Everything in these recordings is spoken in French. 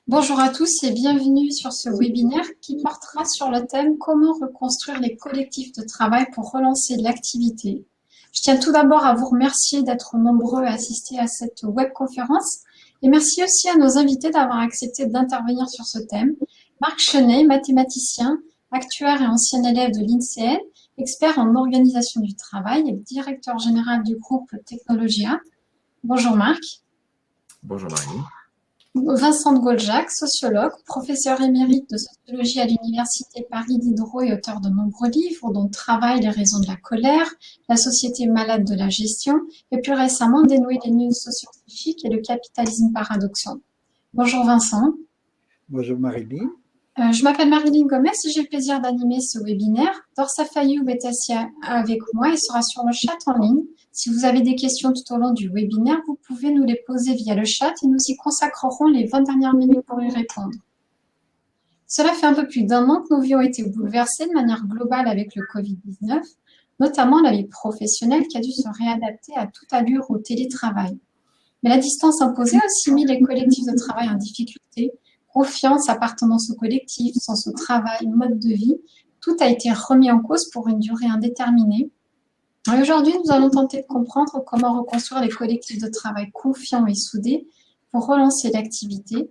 Bonjour à tous et bienvenue sur ce webinaire qui portera sur le thème Comment reconstruire les collectifs de travail pour relancer l'activité. Je tiens tout d'abord à vous remercier d'être nombreux à assister à cette webconférence et merci aussi à nos invités d'avoir accepté d'intervenir sur ce thème. Marc Chenet, mathématicien, actuaire et ancien élève de l'INSEE, expert en organisation du travail et directeur général du groupe Technologia. Bonjour Marc. Bonjour Marie. Vincent de Goljac, sociologue, professeur émérite de sociologie à l'Université Paris Diderot et auteur de nombreux livres, dont Travail, les raisons de la colère, La société malade de la gestion, et plus récemment Dénouer les nœuds sociopsychiques et le capitalisme paradoxal. Bonjour Vincent. Bonjour Marie-Line. Je m'appelle Marie-Line Gomez et j'ai le plaisir d'animer ce webinaire. Dorsa Fayoub est assis avec moi et sera sur le chat en ligne. Si vous avez des questions tout au long du webinaire, vous pouvez nous les poser via le chat et nous y consacrerons les 20 dernières minutes pour y répondre. Cela fait un peu plus d'un an que nos vies ont été bouleversées de manière globale avec le Covid-19, notamment la vie professionnelle qui a dû se réadapter à toute allure au télétravail. Mais la distance imposée a aussi mis les collectifs de travail en difficulté. Confiance, appartenance au collectif, sens au travail, mode de vie, tout a été remis en cause pour une durée indéterminée. Et aujourd'hui, nous allons tenter de comprendre comment reconstruire les collectifs de travail confiants et soudés pour relancer l'activité.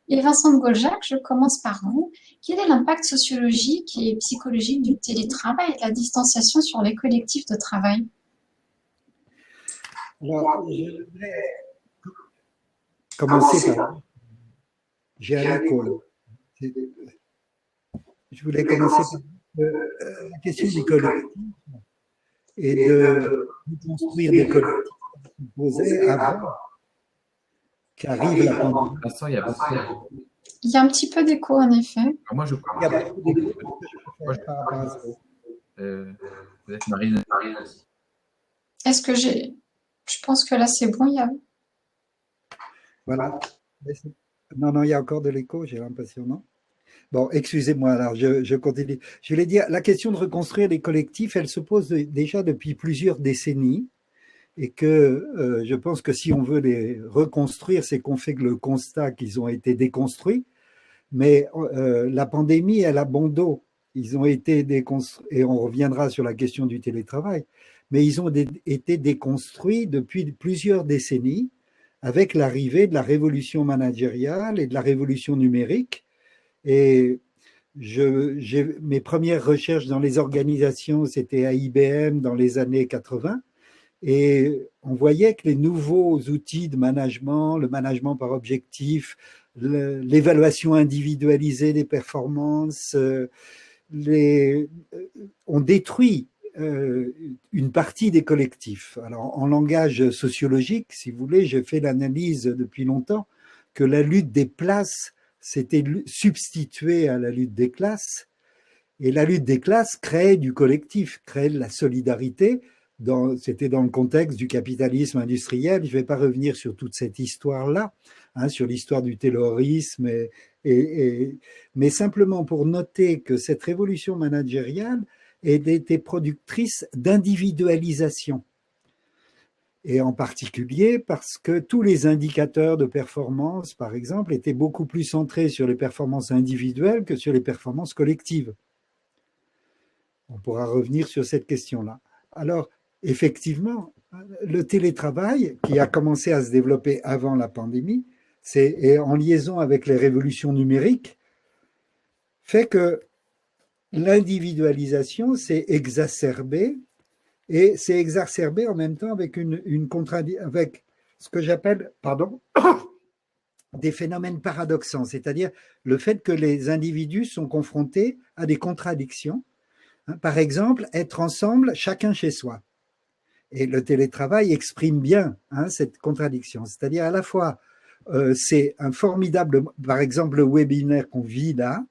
Et Vincent de Goljac, je commence par vous. Quel est l'impact sociologique et psychologique du télétravail et de la distanciation sur les collectifs de travail? Alors, je voudrais commencer par... J'ai un écho. Je voulais commencer par la question du collectif et de construire des collectifs qui posaient avant qu'arrive la pandémie. Vincent, il y a Il y a un petit peu d'écho, en effet. Alors moi, je Il y a beaucoup d'écho par rapport à ça. peut-être Marine. Est-ce que j'ai... Je pense que là, c'est bon. Il y a... Voilà. Non, il y a encore de l'écho, j'ai l'impression, non? Bon, excusez-moi, alors je continue. Je voulais dire, la question de reconstruire les collectifs, elle se pose déjà depuis plusieurs décennies et que je pense que si on veut les reconstruire, c'est qu'on fait le constat qu'ils ont été déconstruits, mais la pandémie, elle a bon dos. Ils ont été déconstruits, et on reviendra sur la question du télétravail, mais ils ont été déconstruits depuis plusieurs décennies avec l'arrivée de la révolution managériale et de la révolution numérique. Et mes premières recherches dans les organisations, c'était à IBM dans les années 80. Et on voyait que les nouveaux outils de management, le management par objectif, l'évaluation individualisée des performances, ont détruit une partie des collectifs. Alors, en langage sociologique, si vous voulez, j'ai fait l'analyse depuis longtemps que la lutte des places s'était substituée à la lutte des classes. Et la lutte des classes crée du collectif, crée de la solidarité. C'était dans le contexte du capitalisme industriel. Je ne vais pas revenir sur toute cette histoire-là, sur l'histoire du taylorisme, mais simplement pour noter que cette révolution managériale était productrice d'individualisation. Et en particulier parce que tous les indicateurs de performance, par exemple, étaient beaucoup plus centrés sur les performances individuelles que sur les performances collectives. On pourra revenir sur cette question-là. Alors, effectivement, le télétravail, qui a commencé à se développer avant la pandémie, et en liaison avec les révolutions numériques, fait que l'individualisation s'est exacerbée, et c'est exacerbé en même temps avec avec ce que j'appelle, des phénomènes paradoxaux, c'est-à-dire le fait que les individus sont confrontés à des contradictions. Par exemple, être ensemble, chacun chez soi. Et le télétravail exprime bien cette contradiction. C'est-à-dire à la fois, c'est un formidable, par exemple, le webinaire qu'on vit là,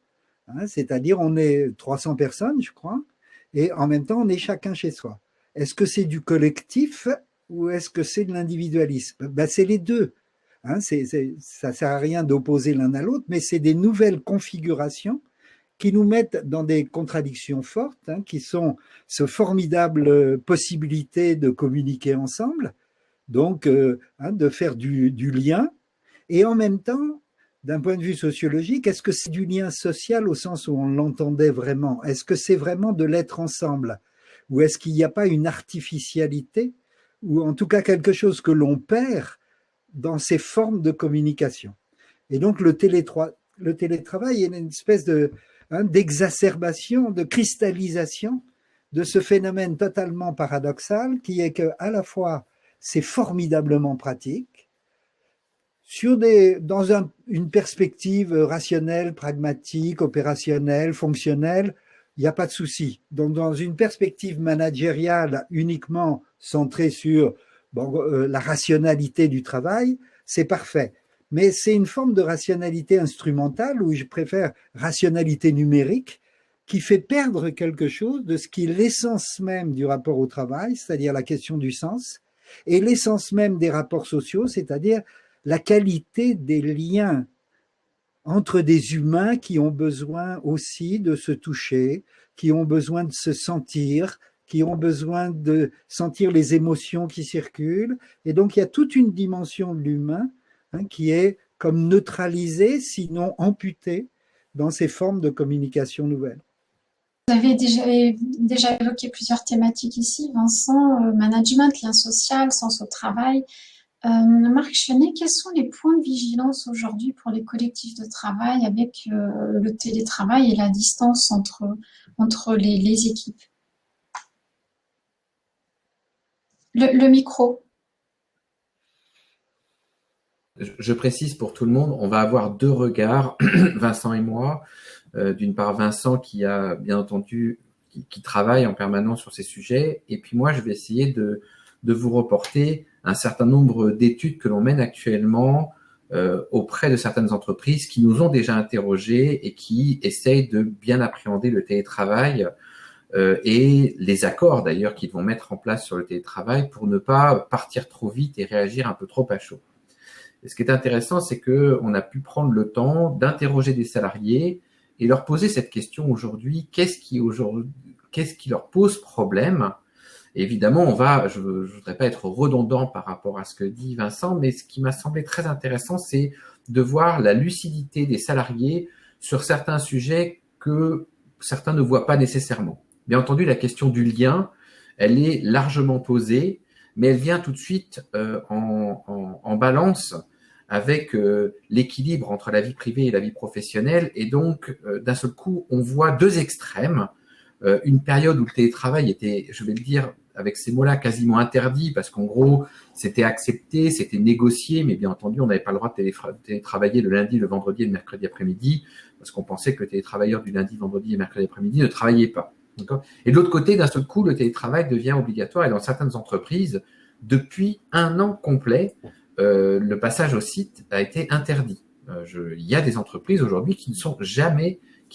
c'est-à-dire on est 300 personnes, je crois, et en même temps, on est chacun chez soi. Est-ce que c'est du collectif ou est-ce que c'est de l'individualisme? C'est les deux. Ça ne sert à rien d'opposer l'un à l'autre, mais c'est des nouvelles configurations qui nous mettent dans des contradictions fortes, qui sont ce formidable possibilité de communiquer ensemble, donc de faire du lien, et en même temps d'un point de vue sociologique, est-ce que c'est du lien social au sens où on l'entendait vraiment? Est-ce que c'est vraiment de l'être ensemble? Ou est-ce qu'il n'y a pas une artificialité, ou en tout cas quelque chose que l'on perd dans ces formes de communication? Et donc le télétravail est une espèce d'exacerbation, de cristallisation de ce phénomène totalement paradoxal qui est que à la fois c'est formidablement pratique, dans une perspective rationnelle, pragmatique, opérationnelle, fonctionnelle, il n'y a pas de souci. Donc, dans une perspective managériale uniquement centrée sur la rationalité du travail, c'est parfait. Mais c'est une forme de rationalité instrumentale, ou je préfère rationalité numérique, qui fait perdre quelque chose de ce qui est l'essence même du rapport au travail, c'est-à-dire la question du sens, et l'essence même des rapports sociaux, c'est-à-dire la qualité des liens entre des humains qui ont besoin aussi de se toucher, qui ont besoin de se sentir, qui ont besoin de sentir les émotions qui circulent. Et donc, il y a toute une dimension de l'humain qui est comme neutralisée, sinon amputée, dans ces formes de communication nouvelles. Vous avez déjà évoqué plusieurs thématiques ici, Vincent, management, lien social, sens au travail. Marc Chenet, quels sont les points de vigilance aujourd'hui pour les collectifs de travail avec le télétravail et la distance entre les équipes? Le micro. Je précise pour tout le monde, on va avoir deux regards, Vincent et moi. D'une part, Vincent qui a bien entendu, qui travaille en permanence sur ces sujets, et puis moi, je vais essayer de vous reporter un certain nombre d'études que l'on mène actuellement auprès de certaines entreprises qui nous ont déjà interrogés et qui essayent de bien appréhender le télétravail et les accords d'ailleurs qu'ils vont mettre en place sur le télétravail pour ne pas partir trop vite et réagir un peu trop à chaud. Et ce qui est intéressant, c'est qu'on a pu prendre le temps d'interroger des salariés et leur poser cette question aujourd'hui, qu'est-ce qui leur pose problème? Et évidemment, je ne voudrais pas être redondant par rapport à ce que dit Vincent, mais ce qui m'a semblé très intéressant, c'est de voir la lucidité des salariés sur certains sujets que certains ne voient pas nécessairement. Bien entendu, la question du lien, elle est largement posée, mais elle vient tout de suite en balance avec l'équilibre entre la vie privée et la vie professionnelle. Et donc, d'un seul coup, on voit deux extrêmes. Une période où le télétravail était, je vais le dire avec ces mots-là, quasiment interdit, parce qu'en gros, c'était accepté, c'était négocié, mais bien entendu, on n'avait pas le droit de télétravailler le lundi, le vendredi et le mercredi après-midi, parce qu'on pensait que le télétravailleur du lundi, vendredi et mercredi après-midi ne travaillait pas. Et de l'autre côté, d'un seul coup, le télétravail devient obligatoire, et dans certaines entreprises, depuis 1 an complet, le passage au site a été interdit. Il y a des entreprises aujourd'hui qui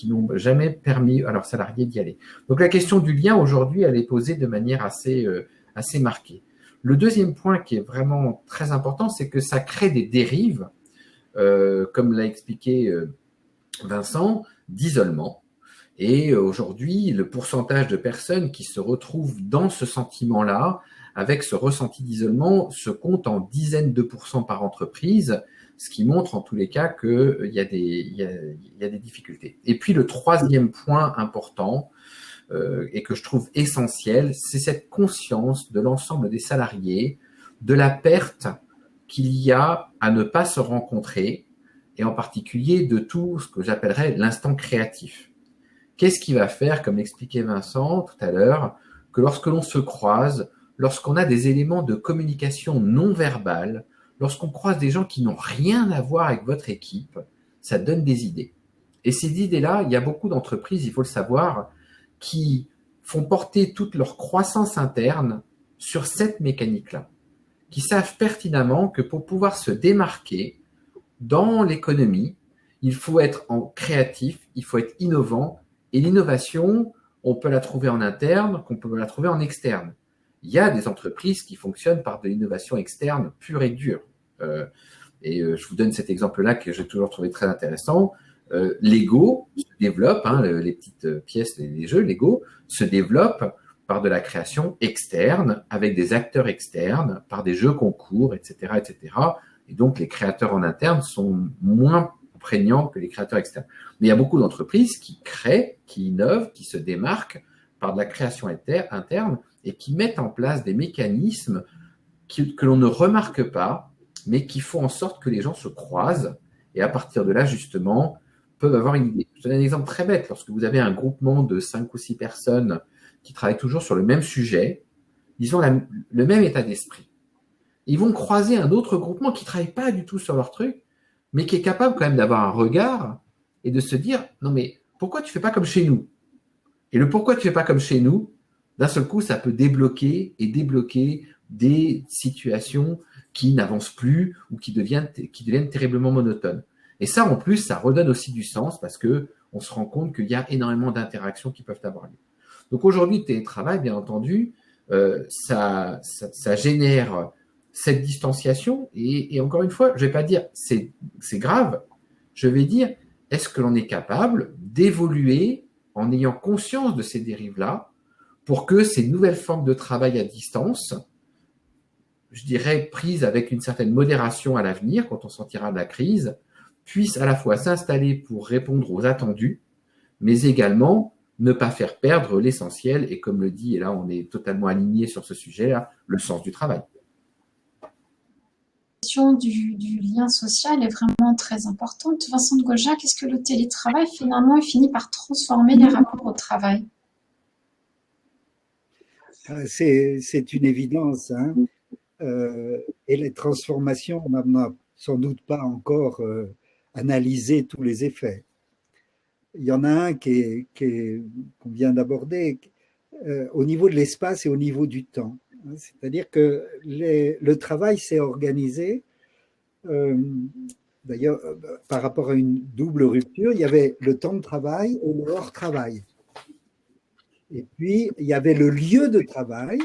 n'ont jamais permis à leurs salariés d'y aller. Donc la question du lien aujourd'hui, elle est posée de manière assez marquée. Le deuxième point qui est vraiment très important, c'est que ça crée des dérives, comme l'a expliqué Vincent, d'isolement. Et aujourd'hui, le pourcentage de personnes qui se retrouvent dans ce sentiment-là, avec ce ressenti d'isolement, se compte en dizaines de pourcents par entreprise, ce qui montre en tous les cas qu'il y a des difficultés. Et puis le troisième point important et que je trouve essentiel, c'est cette conscience de l'ensemble des salariés de la perte qu'il y a à ne pas se rencontrer, et en particulier de tout ce que j'appellerais l'instant créatif. Qu'est-ce qui va faire, comme l'expliquait Vincent tout à l'heure, que lorsque l'on se croise, lorsqu'on a des éléments de communication non verbale, lorsqu'on croise des gens qui n'ont rien à voir avec votre équipe, ça donne des idées. Et ces idées-là, il y a beaucoup d'entreprises, il faut le savoir, qui font porter toute leur croissance interne sur cette mécanique-là, qui savent pertinemment que pour pouvoir se démarquer dans l'économie, il faut être créatif, il faut être innovant, et l'innovation, on peut la trouver en interne, qu'on peut la trouver en externe. Il y a des entreprises qui fonctionnent par de l'innovation externe pure et dure. Je vous donne cet exemple-là que j'ai toujours trouvé très intéressant. Lego se développe, les petites pièces, les jeux Lego se développent par de la création externe, avec des acteurs externes, par des jeux concours, etc., etc. Et donc, les créateurs en interne sont moins prégnant que les créateurs externes. Mais il y a beaucoup d'entreprises qui créent, qui innovent, qui se démarquent par de la création interne et qui mettent en place des mécanismes que l'on ne remarque pas, mais qui font en sorte que les gens se croisent et à partir de là, justement, peuvent avoir une idée. Je donne un exemple très bête. Lorsque vous avez un groupement de 5 ou 6 personnes qui travaillent toujours sur le même sujet, ils ont le même état d'esprit. Ils vont croiser un autre groupement qui ne travaille pas du tout sur leur truc, mais qui est capable quand même d'avoir un regard et de se dire « Non mais pourquoi tu ne fais pas comme chez nous ?» Et le « pourquoi tu ne fais pas comme chez nous ?» d'un seul coup, ça peut débloquer et débloquer des situations qui n'avancent plus ou qui deviennent terriblement monotones. Et ça, en plus, ça redonne aussi du sens parce qu'on se rend compte qu'il y a énormément d'interactions qui peuvent avoir lieu. Donc aujourd'hui, le télétravail, bien entendu, ça génère cette distanciation et encore une fois, je ne vais pas dire c'est grave, je vais dire est-ce que l'on est capable d'évoluer en ayant conscience de ces dérives-là pour que ces nouvelles formes de travail à distance, je dirais prises avec une certaine modération à l'avenir, quand on sortira de la crise, puissent à la fois s'installer pour répondre aux attendus, mais également ne pas faire perdre l'essentiel, et comme le dit, et là on est totalement aligné sur ce sujet-là, le sens du travail. La question du lien social est vraiment très importante. Vincent de Gaujac, est-ce que le télétravail finalement finit par transformer les rapports au travail? C'est une évidence, hein. Et les transformations, on n'a sans doute pas encore analysé tous les effets. Il y en a un qu'on vient d'aborder au niveau de l'espace et au niveau du temps. C'est-à-dire que le travail s'est organisé, d'ailleurs, par rapport à une double rupture, il y avait le temps de travail et le hors-travail. Et puis, il y avait le lieu de travail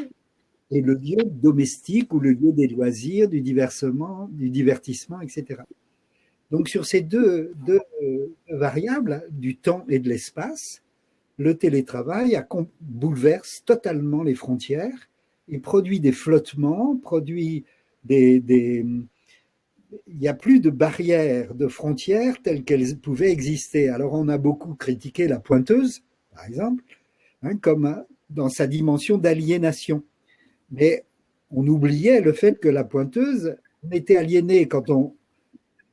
et le lieu domestique ou le lieu des loisirs, du divertissement, etc. Donc, sur ces deux variables, du temps et de l'espace, le télétravail bouleverse totalement les frontières et produit des flottements, produit il n'y a plus de barrières, de frontières telles qu'elles pouvaient exister. Alors, on a beaucoup critiqué la pointeuse, par exemple, hein, comme dans sa dimension d'aliénation. Mais on oubliait le fait que la pointeuse, on était aliéné quand on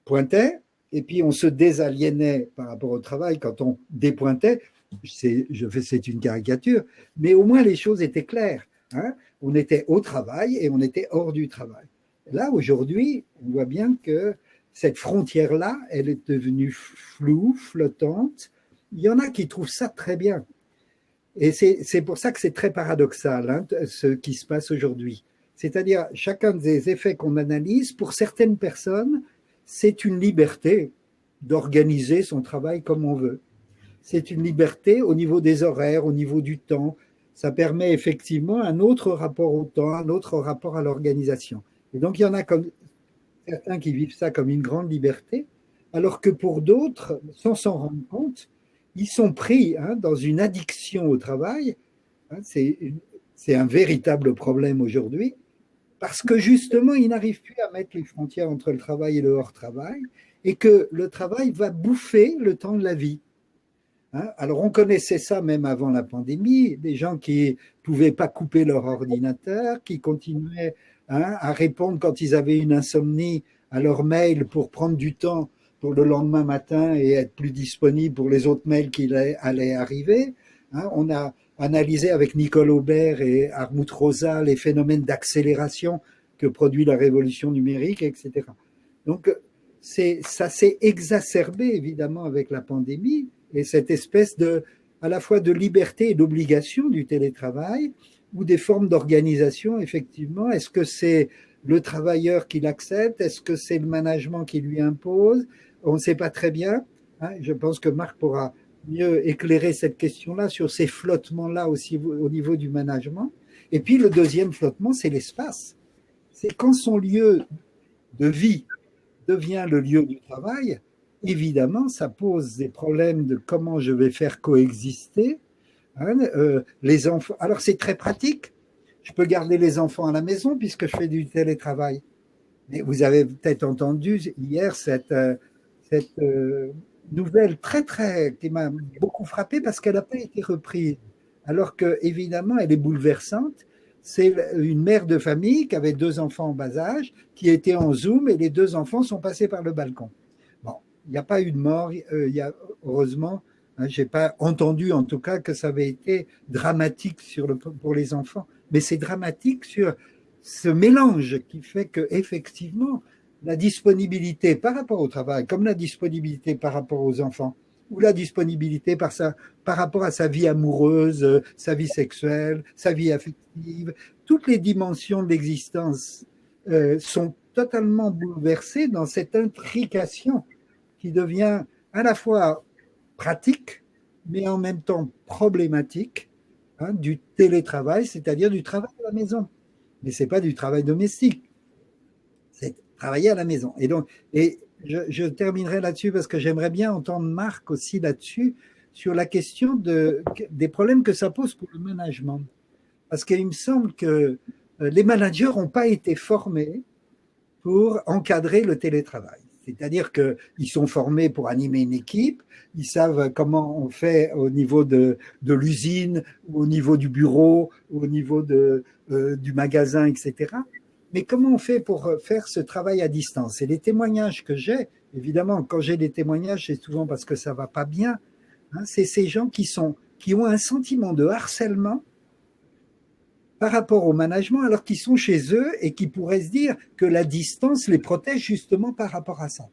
pointait, et puis on se désaliénait par rapport au travail quand on dépointait. C'est une caricature, mais au moins les choses étaient claires, hein. On était au travail et on était hors du travail. Là, aujourd'hui, on voit bien que cette frontière-là, elle est devenue floue, flottante. Il y en a qui trouvent ça très bien. Et c'est pour ça que c'est très paradoxal, hein, ce qui se passe aujourd'hui. C'est-à-dire, chacun des effets qu'on analyse, pour certaines personnes, c'est une liberté d'organiser son travail comme on veut. C'est une liberté au niveau des horaires, au niveau du temps. Ça permet effectivement un autre rapport au temps, un autre rapport à l'organisation. Et donc, il y en a comme certains qui vivent ça comme une grande liberté, alors que pour d'autres, sans s'en rendre compte, ils sont pris, hein, dans une addiction au travail. Hein, c'est un véritable problème aujourd'hui, parce que justement, ils n'arrivent plus à mettre les frontières entre le travail et le hors-travail, et que le travail va bouffer le temps de la vie. Hein, alors, on connaissait ça même avant la pandémie, des gens qui ne pouvaient pas couper leur ordinateur, qui continuaient, hein, à répondre quand ils avaient une insomnie à leur mail pour prendre du temps pour le lendemain matin et être plus disponible pour les autres mails qui allaient arriver. Hein, on a analysé avec Nicole Aubert et Hartmut Rosa les phénomènes d'accélération que produit la révolution numérique, etc. Donc, ça s'est exacerbé évidemment avec la pandémie et cette espèce à la fois de liberté et d'obligation du télétravail ou des formes d'organisation, effectivement. Est-ce que c'est le travailleur qui l'accepte? Est-ce que c'est le management qui lui impose? On ne sait pas très bien. Hein. Je pense que Marc pourra mieux éclairer cette question-là sur ces flottements-là aussi au niveau du management. Et puis le deuxième flottement, c'est l'espace. C'est quand son lieu de vie devient le lieu du travail, évidemment, ça pose des problèmes de comment je vais faire coexister, hein, les enfants. Alors c'est très pratique. Je peux garder les enfants à la maison puisque je fais du télétravail. Mais vous avez peut-être entendu hier cette nouvelle qui m'a beaucoup frappé parce qu'elle n'a pas été reprise. Alors que, évidemment, elle est bouleversante. C'est une mère de famille qui avait 2 enfants en bas âge, qui était en Zoom et les 2 enfants sont passés par le balcon. Bon, il n'y a pas eu de mort, heureusement, hein, je n'ai pas entendu en tout cas que ça avait été dramatique pour les enfants, mais c'est dramatique sur ce mélange qui fait qu'effectivement, la disponibilité par rapport au travail, comme la disponibilité par rapport aux enfants, ou la disponibilité par rapport à sa vie amoureuse, sa vie sexuelle, sa vie affective, toutes les dimensions de l'existence sont totalement bouleversées dans cette intrication qui devient à la fois pratique, mais en même temps problématique, hein, du télétravail, c'est-à-dire du travail à la maison. Mais ce n'est pas du travail domestique, c'est travailler à la maison. Et je terminerai là-dessus parce que j'aimerais bien entendre Marc aussi là-dessus, sur la question des problèmes que ça pose pour le management. Parce qu'il me semble que les managers n'ont pas été formés pour encadrer le télétravail. C'est-à-dire qu'ils sont formés pour animer une équipe, ils savent comment on fait au niveau de l'usine, ou au niveau du bureau, ou au niveau du magasin, etc. Mais comment on fait pour faire ce travail à distance? Et les témoignages que j'ai, évidemment, quand j'ai des témoignages, c'est souvent parce que ça ne va pas bien, hein, c'est ces gens qui ont un sentiment de harcèlement par rapport au management, alors qu'ils sont chez eux et qui pourraient se dire que la distance les protège justement par rapport à ça.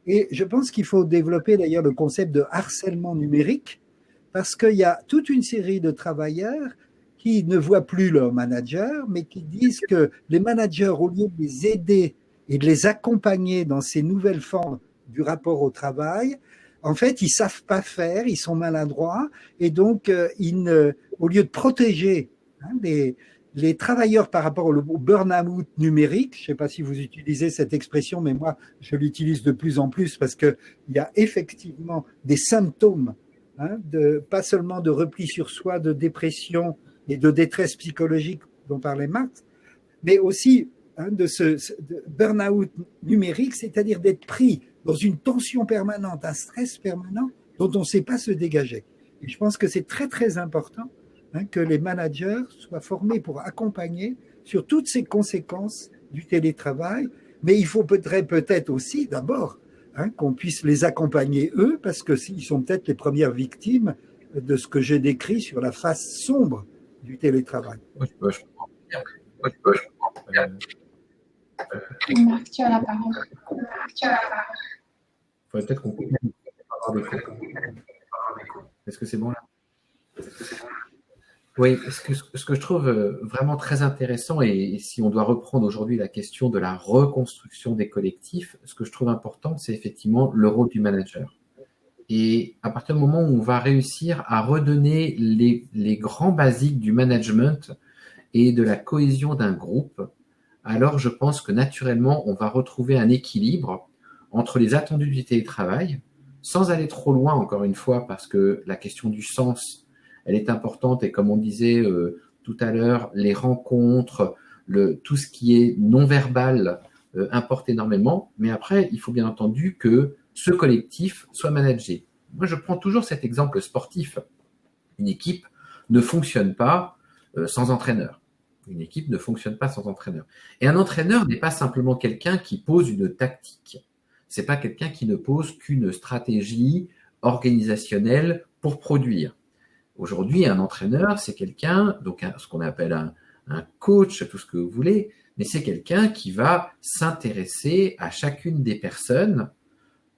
Et je pense qu'il faut développer d'ailleurs le concept de harcèlement numérique, parce qu'il y a toute une série de travailleurs qui ne voient plus leur manager, mais qui disent que les managers, au lieu de les aider et de les accompagner dans ces nouvelles formes du rapport au travail, en fait, ils ne savent pas faire, ils sont maladroits, et donc, au lieu de protéger les travailleurs par rapport au burn-out numérique, je ne sais pas si vous utilisez cette expression, mais moi, je l'utilise de plus en plus parce qu'il y a effectivement des symptômes, hein, pas seulement de repli sur soi, de dépression et de détresse psychologique dont parlait Marx, mais aussi, hein, de burn-out numérique, c'est-à-dire d'être pris dans une tension permanente, un stress permanent dont on ne sait pas se dégager. Et je pense que c'est très, très important, hein, que les managers soient formés pour accompagner sur toutes ces conséquences du télétravail, mais il faut peut-être aussi d'abord, hein, qu'on puisse les accompagner eux, parce qu'ils sont peut-être les premières victimes de ce que j'ai décrit sur la face sombre du télétravail. Marc, tu as la parole. Il faudrait peut-être qu'on coupe. Est-ce que c'est bon là? Oui, ce que je trouve vraiment très intéressant, et si on doit reprendre aujourd'hui la question de la reconstruction des collectifs, ce que je trouve important, c'est effectivement le rôle du manager. Et à partir du moment où on va réussir à redonner les grands basiques du management et de la cohésion d'un groupe, alors je pense que naturellement, on va retrouver un équilibre entre les attendus du télétravail, sans aller trop loin, encore une fois, parce que la question du sens, elle est importante, et comme on disait tout à l'heure, les rencontres, tout ce qui est non-verbal importe énormément, mais après, il faut bien entendu que ce collectif soit managé. Moi, je prends toujours cet exemple sportif. Une équipe ne fonctionne pas sans entraîneur. Une équipe ne fonctionne pas sans entraîneur. Et un entraîneur n'est pas simplement quelqu'un qui pose une tactique. C'est pas quelqu'un qui ne pose qu'une stratégie organisationnelle pour produire. Aujourd'hui, un entraîneur, c'est quelqu'un, donc ce qu'on appelle un coach, tout ce que vous voulez, mais c'est quelqu'un qui va s'intéresser à chacune des personnes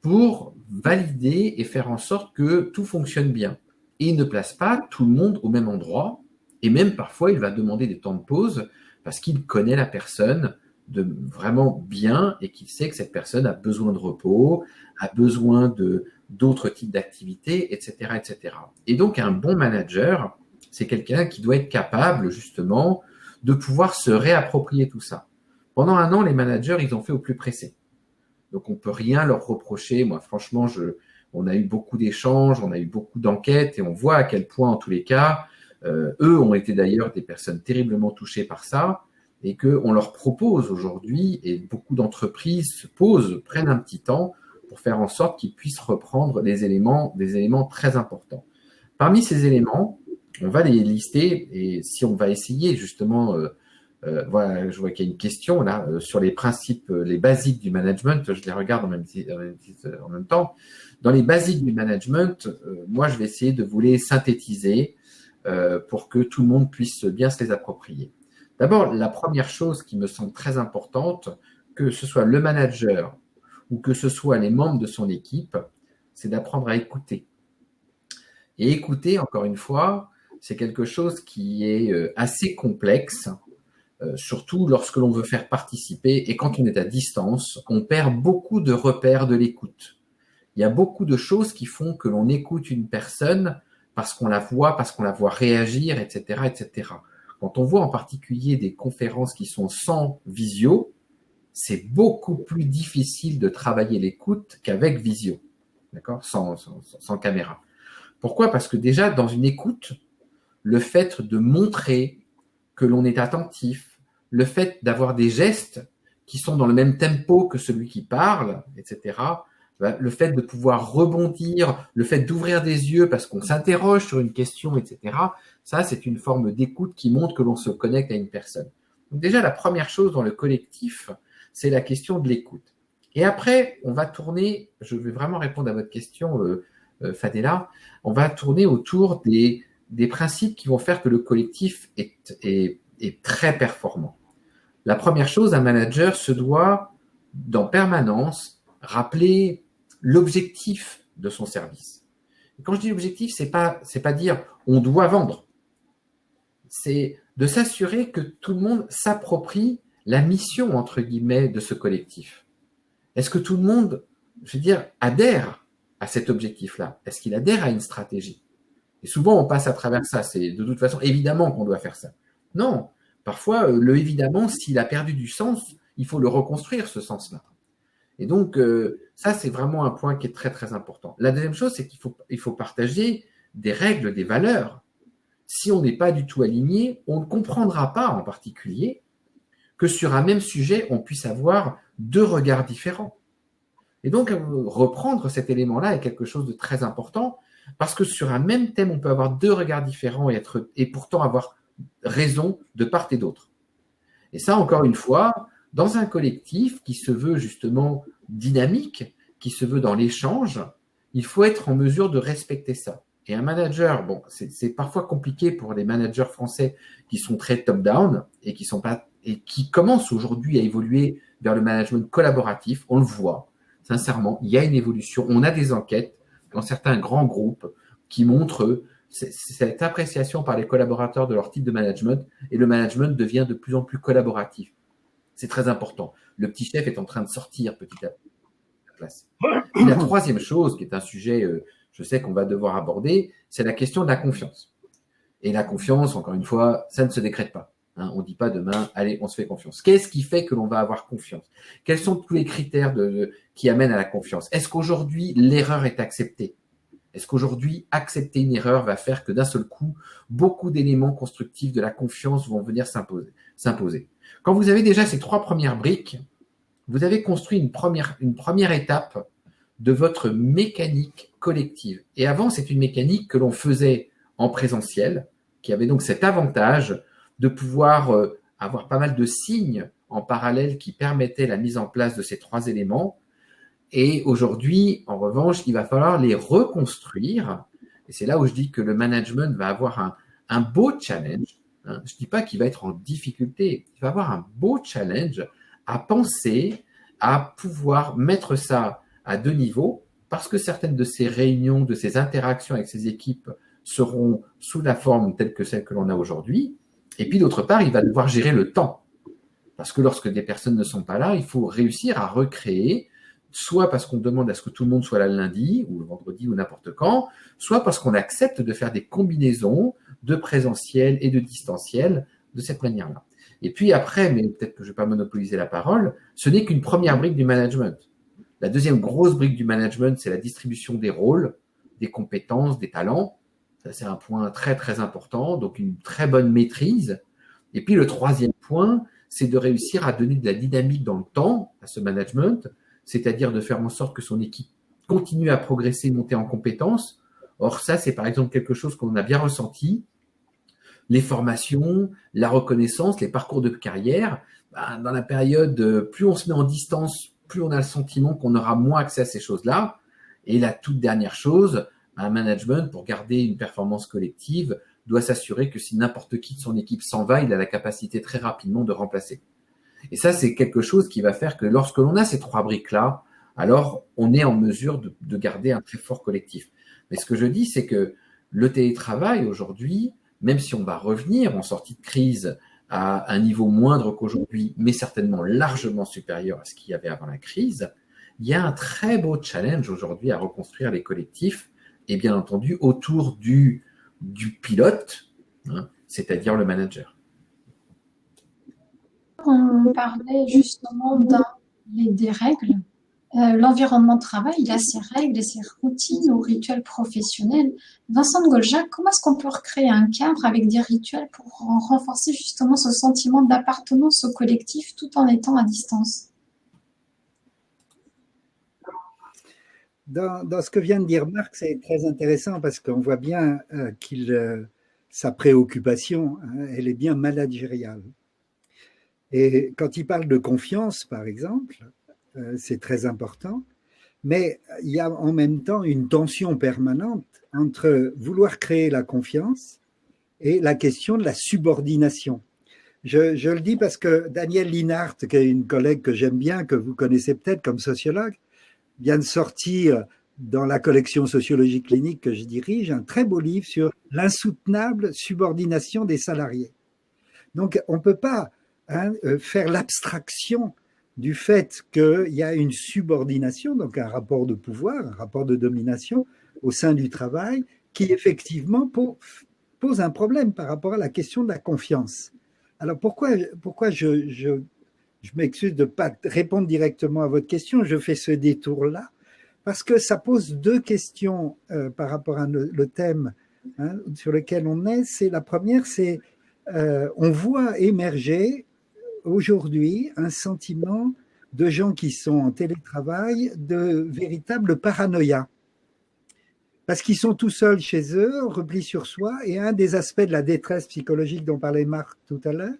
pour valider et faire en sorte que tout fonctionne bien. Et il ne place pas tout le monde au même endroit, et même parfois, il va demander des temps de pause parce qu'il connaît la personne vraiment bien et qu'il sait que cette personne a besoin de repos, a besoin d'autres types d'activités, etc., etc. Et donc, un bon manager, c'est quelqu'un qui doit être capable, justement, de pouvoir se réapproprier tout ça. Pendant un an, les managers, ils ont fait au plus pressé. Donc, on ne peut rien leur reprocher. Moi, franchement, on a eu beaucoup d'échanges, on a eu beaucoup d'enquêtes, et on voit à quel point, en tous les cas, eux ont été d'ailleurs des personnes terriblement touchées par ça, et qu'on leur propose aujourd'hui, et beaucoup d'entreprises prennent un petit temps pour faire en sorte qu'ils puissent reprendre des éléments très importants. Parmi ces éléments, on va les lister et si on va essayer justement, voilà, je vois qu'il y a une question là sur les principes, les basiques du management, je les regarde en même temps. Dans les basiques du management, moi je vais essayer de vous les synthétiser pour que tout le monde puisse bien se les approprier. D'abord, la première chose qui me semble très importante, que ce soit le manager ou que ce soit les membres de son équipe, c'est d'apprendre à écouter. Et écouter, encore une fois, c'est quelque chose qui est assez complexe, surtout lorsque l'on veut faire participer et quand on est à distance, on perd beaucoup de repères de l'écoute. Il y a beaucoup de choses qui font que l'on écoute une personne parce qu'on la voit réagir, etc., etc. Quand on voit en particulier des conférences qui sont sans visio, c'est beaucoup plus difficile de travailler l'écoute qu'avec visio, d'accord, sans caméra. Pourquoi? Parce que déjà, dans une écoute, le fait de montrer que l'on est attentif, le fait d'avoir des gestes qui sont dans le même tempo que celui qui parle, etc., le fait de pouvoir rebondir, le fait d'ouvrir des yeux parce qu'on s'interroge sur une question, etc., ça, c'est une forme d'écoute qui montre que l'on se connecte à une personne. Donc déjà, la première chose dans le collectif, c'est la question de l'écoute. Et après, on va tourner, je vais vraiment répondre à votre question, Fadela, on va tourner autour des principes qui vont faire que le collectif est très performant. La première chose, un manager se doit, en permanence, rappeler l'objectif de son service. Et quand je dis objectif, c'est pas dire on doit vendre. C'est de s'assurer que tout le monde s'approprie la mission, entre guillemets, de ce collectif. Est-ce que tout le monde, je veux dire, adhère à cet objectif-là? Est-ce qu'il adhère à une stratégie? Et souvent, on passe à travers ça. C'est de toute façon évidemment qu'on doit faire ça. Non, parfois, le évidemment, s'il a perdu du sens, il faut le reconstruire, ce sens-là. Et donc, ça, c'est vraiment un point qui est très, très important. La deuxième chose, c'est qu'il faut partager des règles, des valeurs. Si on n'est pas du tout aligné, on ne comprendra pas en particulier que sur un même sujet, on puisse avoir deux regards différents. Et donc, reprendre cet élément-là est quelque chose de très important parce que sur un même thème, on peut avoir deux regards différents et pourtant avoir raison de part et d'autre. Et ça, encore une fois, dans un collectif qui se veut justement dynamique, qui se veut dans l'échange, il faut être en mesure de respecter ça. Et un manager, bon, c'est parfois compliqué pour les managers français qui sont très top-down et qui commencent aujourd'hui à évoluer vers le management collaboratif. On le voit, sincèrement, il y a une évolution. On a des enquêtes dans certains grands groupes qui montrent cette appréciation par les collaborateurs de leur type de management et le management devient de plus en plus collaboratif. C'est très important. Le petit chef est en train de sortir petit à petit de la place. Et la troisième chose, qui est un sujet, je sais qu'on va devoir aborder, c'est la question de la confiance. Et la confiance, encore une fois, ça ne se décrète pas. Hein, on ne dit pas demain, allez, on se fait confiance. Qu'est-ce qui fait que l'on va avoir confiance? Quels sont tous les critères qui amènent à la confiance? Est-ce qu'aujourd'hui, l'erreur est acceptée? Est-ce qu'aujourd'hui, accepter une erreur va faire que d'un seul coup, beaucoup d'éléments constructifs de la confiance vont venir s'imposer? Quand vous avez déjà ces trois premières briques, vous avez construit une première étape de votre mécanique collective. Et avant, c'est une mécanique que l'on faisait en présentiel, qui avait donc cet avantage de pouvoir avoir pas mal de signes en parallèle qui permettaient la mise en place de ces trois éléments. Et aujourd'hui, en revanche, il va falloir les reconstruire. Et c'est là où je dis que le management va avoir un beau challenge. Hein. Je ne dis pas qu'il va être en difficulté. Il va avoir un beau challenge à penser, à pouvoir mettre ça à deux niveaux, parce que certaines de ces réunions, de ces interactions avec ces équipes seront sous la forme telle que celle que l'on a aujourd'hui. Et puis d'autre part, il va devoir gérer le temps. Parce que lorsque des personnes ne sont pas là, il faut réussir à recréer, soit parce qu'on demande à ce que tout le monde soit là le lundi ou le vendredi ou n'importe quand, soit parce qu'on accepte de faire des combinaisons de présentiel et de distanciel de cette manière-là. Et puis après, mais peut-être que je ne vais pas monopoliser la parole, ce n'est qu'une première brique du management. La deuxième grosse brique du management, c'est la distribution des rôles, des compétences, des talents. Ça, c'est un point très, très important, donc une très bonne maîtrise. Et puis le troisième point, c'est de réussir à donner de la dynamique dans le temps à ce management, c'est-à-dire de faire en sorte que son équipe continue à progresser, monter en compétences. Or, ça, c'est par exemple quelque chose qu'on a bien ressenti. Les formations, la reconnaissance, les parcours de carrière, dans la période, plus on se met en distance, plus on a le sentiment qu'on aura moins accès à ces choses-là. Et la toute dernière chose, un management, pour garder une performance collective, doit s'assurer que si n'importe qui de son équipe s'en va, il a la capacité très rapidement de remplacer. Et ça, c'est quelque chose qui va faire que lorsque l'on a ces trois briques-là, alors on est en mesure de garder un très fort collectif. Mais ce que je dis, c'est que le télétravail aujourd'hui, même si on va revenir en sortie de crise à un niveau moindre qu'aujourd'hui, mais certainement largement supérieur à ce qu'il y avait avant la crise, il y a un très beau challenge aujourd'hui à reconstruire les collectifs, et bien entendu autour du pilote, hein, c'est-à-dire le manager. On parlait justement des règles. L'environnement de travail, il a ses règles et ses routines ou rituels professionnels. Vincent de Golja, comment est-ce qu'on peut recréer un cadre avec des rituels pour renforcer justement ce sentiment d'appartenance au collectif tout en étant à distance? Dans ce que vient de dire Marc, c'est très intéressant parce qu'on voit bien sa préoccupation, hein, elle est bien managériale. Et quand il parle de confiance, par exemple, c'est très important, mais il y a en même temps une tension permanente entre vouloir créer la confiance et la question de la subordination. Je le dis parce que Danielle Linhart, qui est une collègue que j'aime bien, que vous connaissez peut-être comme sociologue, vient de sortir dans la collection Sociologie clinique que je dirige un très beau livre sur l'insoutenable subordination des salariés. Donc on ne peut pas faire l'abstraction du fait qu'il y a une subordination, donc un rapport de pouvoir, un rapport de domination au sein du travail qui effectivement pose un problème par rapport à la question de la confiance. Alors pourquoi je m'excuse de ne pas répondre directement à votre question, je fais ce détour-là, parce que ça pose deux questions par rapport à le thème sur lequel on est. C'est la première, c'est on voit émerger aujourd'hui un sentiment de gens qui sont en télétravail de véritable paranoïa. Parce qu'ils sont tout seuls chez eux, replis sur soi, et un des aspects de la détresse psychologique dont parlait Marc tout à l'heure,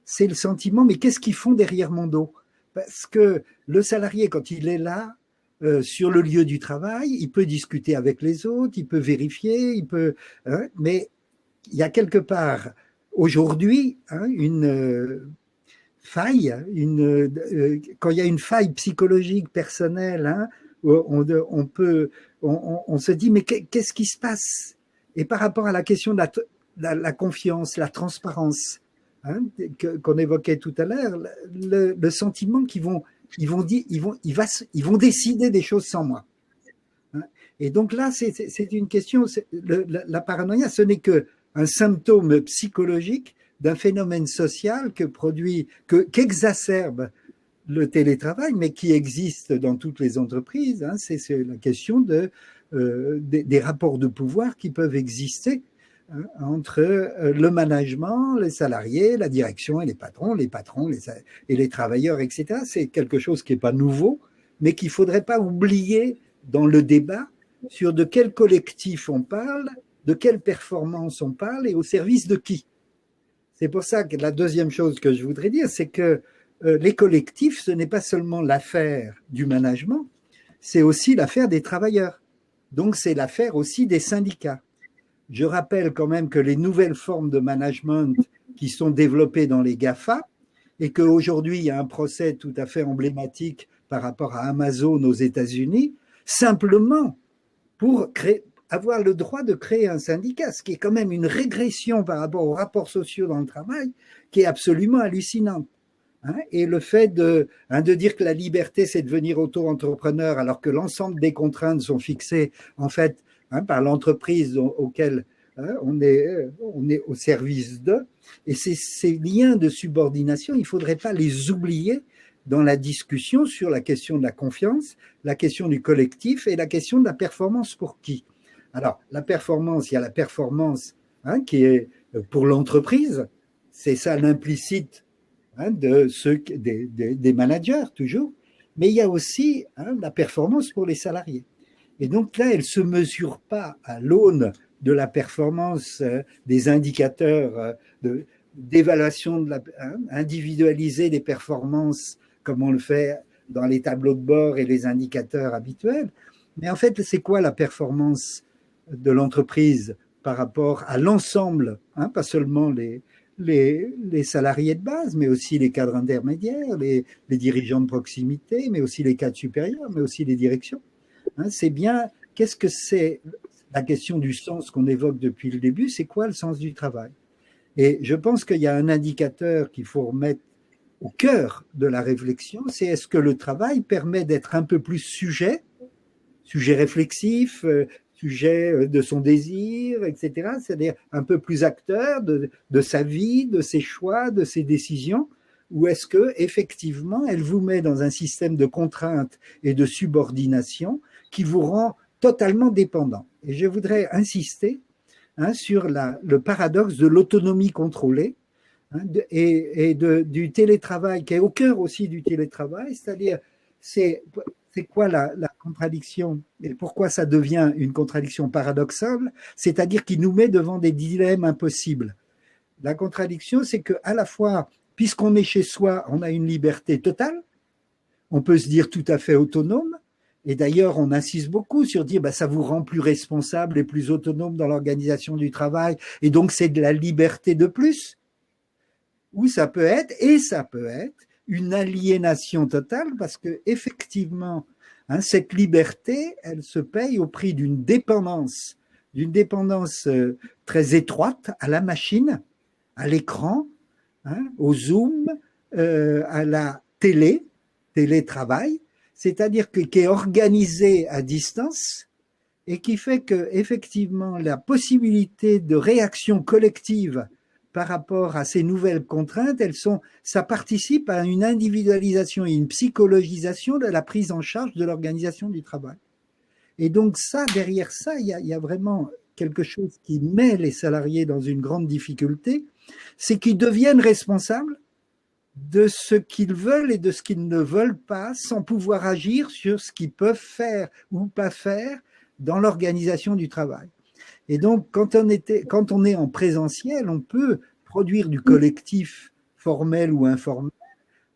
c'est le sentiment, mais qu'est-ce qu'ils font derrière mon dos? Parce que le salarié, quand il est là, sur le lieu du travail, il peut discuter avec les autres, il peut vérifier, mais il y a quelque part, aujourd'hui, une faille, quand il y a une faille psychologique personnelle, on se dit, mais qu'est-ce qui se passe? Et par rapport à la question de la confiance, la transparence, qu'on évoquait tout à l'heure, le sentiment qu'ils vont décider des choses sans moi. Et donc là, c'est une question, la paranoïa, ce n'est qu'un symptôme psychologique d'un phénomène social qu'exacerbe le télétravail, mais qui existe dans toutes les entreprises. C'est la question des rapports de pouvoir qui peuvent exister entre le management, les salariés, la direction et les patrons et les travailleurs, etc. C'est quelque chose qui n'est pas nouveau, mais qu'il ne faudrait pas oublier dans le débat sur de quel collectif on parle, de quelle performance on parle et au service de qui. C'est pour ça que la deuxième chose que je voudrais dire, c'est que les collectifs, ce n'est pas seulement l'affaire du management, c'est aussi l'affaire des travailleurs. Donc c'est l'affaire aussi des syndicats. Je rappelle quand même que les nouvelles formes de management qui sont développées dans les GAFA, et qu'aujourd'hui il y a un procès tout à fait emblématique par rapport à Amazon aux États-Unis, simplement pour avoir le droit de créer un syndicat, ce qui est quand même une régression par rapport aux rapports sociaux dans le travail, qui est absolument hallucinante. Et le fait de dire que la liberté, c'est de devenir auto-entrepreneur, alors que l'ensemble des contraintes sont fixées, en fait, par l'entreprise auquel on est au service d'eux. Et ces liens de subordination, il ne faudrait pas les oublier dans la discussion sur la question de la confiance, la question du collectif et la question de la performance pour qui. Alors, la performance, il y a la performance qui est pour l'entreprise, c'est ça l'implicite des managers toujours, mais il y a aussi la performance pour les salariés. Et donc là, elle ne se mesure pas à l'aune de la performance des indicateurs d'évaluation individualisée des performances, comme on le fait dans les tableaux de bord et les indicateurs habituels. Mais en fait, c'est quoi la performance de l'entreprise par rapport à l'ensemble, pas seulement les salariés de base, mais aussi les cadres intermédiaires, les dirigeants de proximité, mais aussi les cadres supérieurs, mais aussi les directions. C'est bien, qu'est-ce que c'est la question du sens qu'on évoque depuis le début, c'est quoi le sens du travail? Et je pense qu'il y a un indicateur qu'il faut remettre au cœur de la réflexion, c'est est-ce que le travail permet d'être un peu plus sujet réflexif, sujet de son désir, etc. C'est-à-dire un peu plus acteur de sa vie, de ses choix, de ses décisions, ou est-ce que effectivement elle vous met dans un système de contraintes et de subordination qui vous rend totalement dépendant? Et je voudrais insister sur le paradoxe de l'autonomie contrôlée et du télétravail, qui est au cœur aussi du télétravail, c'est-à-dire c'est quoi la contradiction et pourquoi ça devient une contradiction paradoxale? C'est-à-dire qu'il nous met devant des dilemmes impossibles. La contradiction, c'est qu'à la fois, puisqu'on est chez soi, on a une liberté totale, on peut se dire tout à fait autonome, et d'ailleurs, on insiste beaucoup sur dire ça vous rend plus responsable et plus autonome dans l'organisation du travail, et donc c'est de la liberté de plus. Ou ça peut être, une aliénation totale, parce que effectivement, cette liberté, elle se paye au prix d'une dépendance très étroite à la machine, à l'écran, au Zoom, à la télétravail, c'est-à-dire qui est organisée à distance et qui fait que effectivement la possibilité de réaction collective par rapport à ces nouvelles contraintes, ça participe à une individualisation et une psychologisation de la prise en charge de l'organisation du travail. Et donc ça, derrière ça, il y a vraiment quelque chose qui met les salariés dans une grande difficulté, c'est qu'ils deviennent responsables de ce qu'ils veulent et de ce qu'ils ne veulent pas, sans pouvoir agir sur ce qu'ils peuvent faire ou pas faire dans l'organisation du travail. Et donc, quand on est en présentiel, on peut produire du collectif formel ou informel.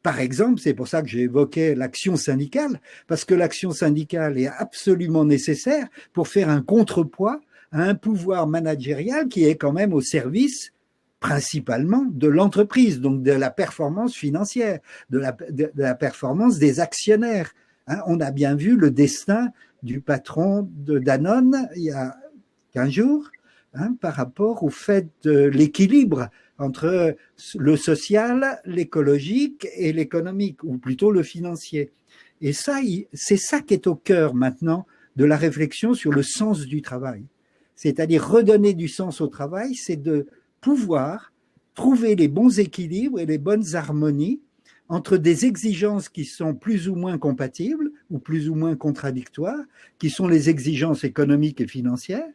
Par exemple, c'est pour ça que j'ai évoqué l'action syndicale, parce que l'action syndicale est absolument nécessaire pour faire un contrepoids à un pouvoir managérial qui est quand même au service principalement de l'entreprise, donc de la performance financière, de la performance des actionnaires. On a bien vu le destin du patron de Danone il y a 15 jours, par rapport au fait de l'équilibre entre le social, l'écologique et l'économique, ou plutôt le financier. Et ça, c'est ça qui est au cœur maintenant de la réflexion sur le sens du travail. C'est-à-dire redonner du sens au travail, c'est de pouvoir trouver les bons équilibres et les bonnes harmonies entre des exigences qui sont plus ou moins compatibles ou plus ou moins contradictoires, qui sont les exigences économiques et financières,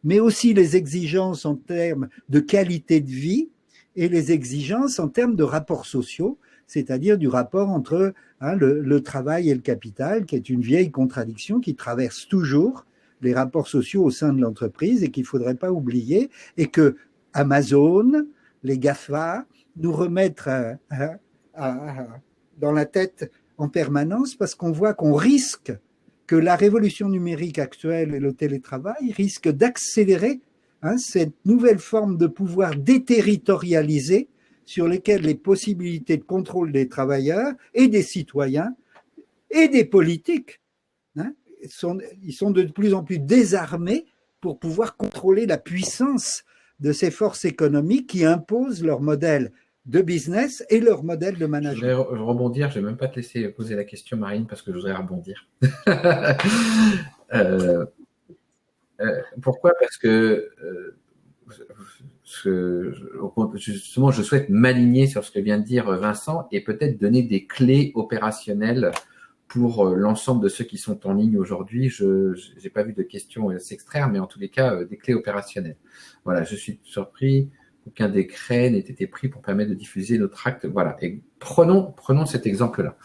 mais aussi les exigences en termes de qualité de vie et les exigences en termes de rapports sociaux, c'est-à-dire du rapport entre le travail et le capital, qui est une vieille contradiction qui traverse toujours les rapports sociaux au sein de l'entreprise et qu'il ne faudrait pas oublier, et que Amazon, les GAFA, nous remettent dans la tête en permanence, parce qu'on voit qu'on risque que la révolution numérique actuelle et le télétravail risquent d'accélérer cette nouvelle forme de pouvoir déterritorialisé sur lesquelles les possibilités de contrôle des travailleurs et des citoyens et des politiques, ils sont de plus en plus désarmés pour pouvoir contrôler la puissance de ces forces économiques qui imposent leur modèle de business et leur modèle de management. Je vais rebondir, je ne vais même pas te laisser poser la question, Marine, parce que je voudrais rebondir. Pourquoi? Parce que justement, je souhaite m'aligner sur ce que vient de dire Vincent et peut-être donner des clés opérationnelles pour l'ensemble de ceux qui sont en ligne aujourd'hui. Je n'ai pas vu de questions s'extraire, mais en tous les cas, des clés opérationnelles. Voilà, je suis surpris qu'aucun décret n'ait été pris pour permettre de diffuser notre acte. Voilà, et prenons cet exemple-là.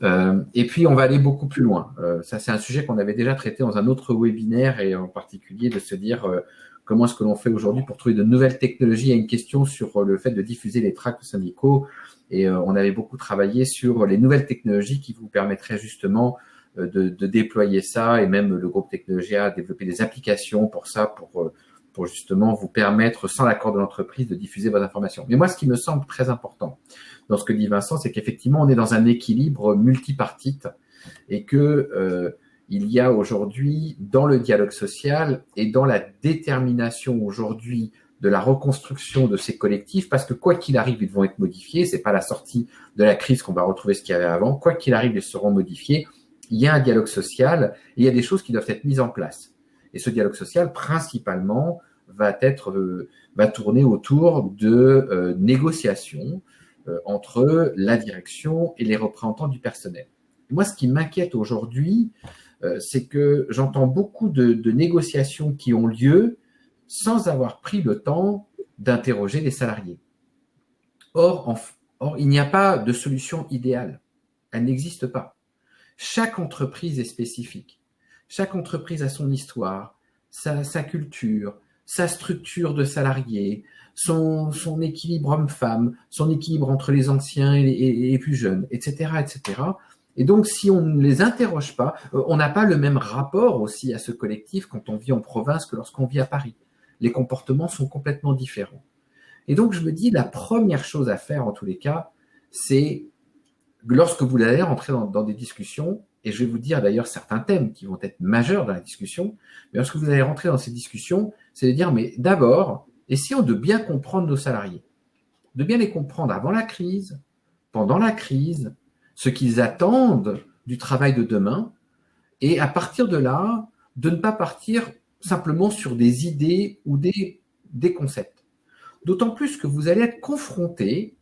Et puis, on va aller beaucoup plus loin. Ça, c'est un sujet qu'on avait déjà traité dans un autre webinaire, et en particulier de se dire comment est-ce que l'on fait aujourd'hui pour trouver de nouvelles technologies. Il y a une question sur le fait de diffuser les tracts syndicaux, et on avait beaucoup travaillé sur les nouvelles technologies qui vous permettraient justement de déployer ça, et même le groupe Technologia a développé des applications pour ça, pour justement vous permettre, sans l'accord de l'entreprise, de diffuser vos informations. Mais moi, ce qui me semble très important dans ce que dit Vincent, c'est qu'effectivement, on est dans un équilibre multipartite, et que il y a aujourd'hui, dans le dialogue social et dans la détermination aujourd'hui de la reconstruction de ces collectifs, parce que quoi qu'il arrive, ils vont être modifiés. C'est pas la sortie de la crise qu'on va retrouver ce qu'il y avait avant. Quoi qu'il arrive, ils seront modifiés. Il y a un dialogue social et il y a des choses qui doivent être mises en place. Et ce dialogue social, principalement, va tourner autour de négociations entre la direction et les représentants du personnel. Moi, ce qui m'inquiète aujourd'hui, c'est que j'entends beaucoup de négociations qui ont lieu sans avoir pris le temps d'interroger les salariés. Or, il n'y a pas de solution idéale. Elle n'existe pas. Chaque entreprise est spécifique. Chaque entreprise a son histoire, sa culture, sa structure de salariés, son équilibre homme-femme, son équilibre entre les anciens et les plus jeunes, etc., etc. Et donc, si on ne les interroge pas, on n'a pas le même rapport aussi à ce collectif quand on vit en province que lorsqu'on vit à Paris. Les comportements sont complètement différents. Et donc, je me dis, la première chose à faire, en tous les cas, c'est lorsque vous allez rentrer dans des discussions, et je vais vous dire d'ailleurs certains thèmes qui vont être majeurs dans la discussion, mais lorsque vous allez rentrer dans ces discussions, c'est de dire, mais d'abord, essayons de bien comprendre nos salariés, de bien les comprendre avant la crise, pendant la crise, ce qu'ils attendent du travail de demain, et à partir de là, de ne pas partir simplement sur des idées ou des concepts. D'autant plus que vous allez être confronté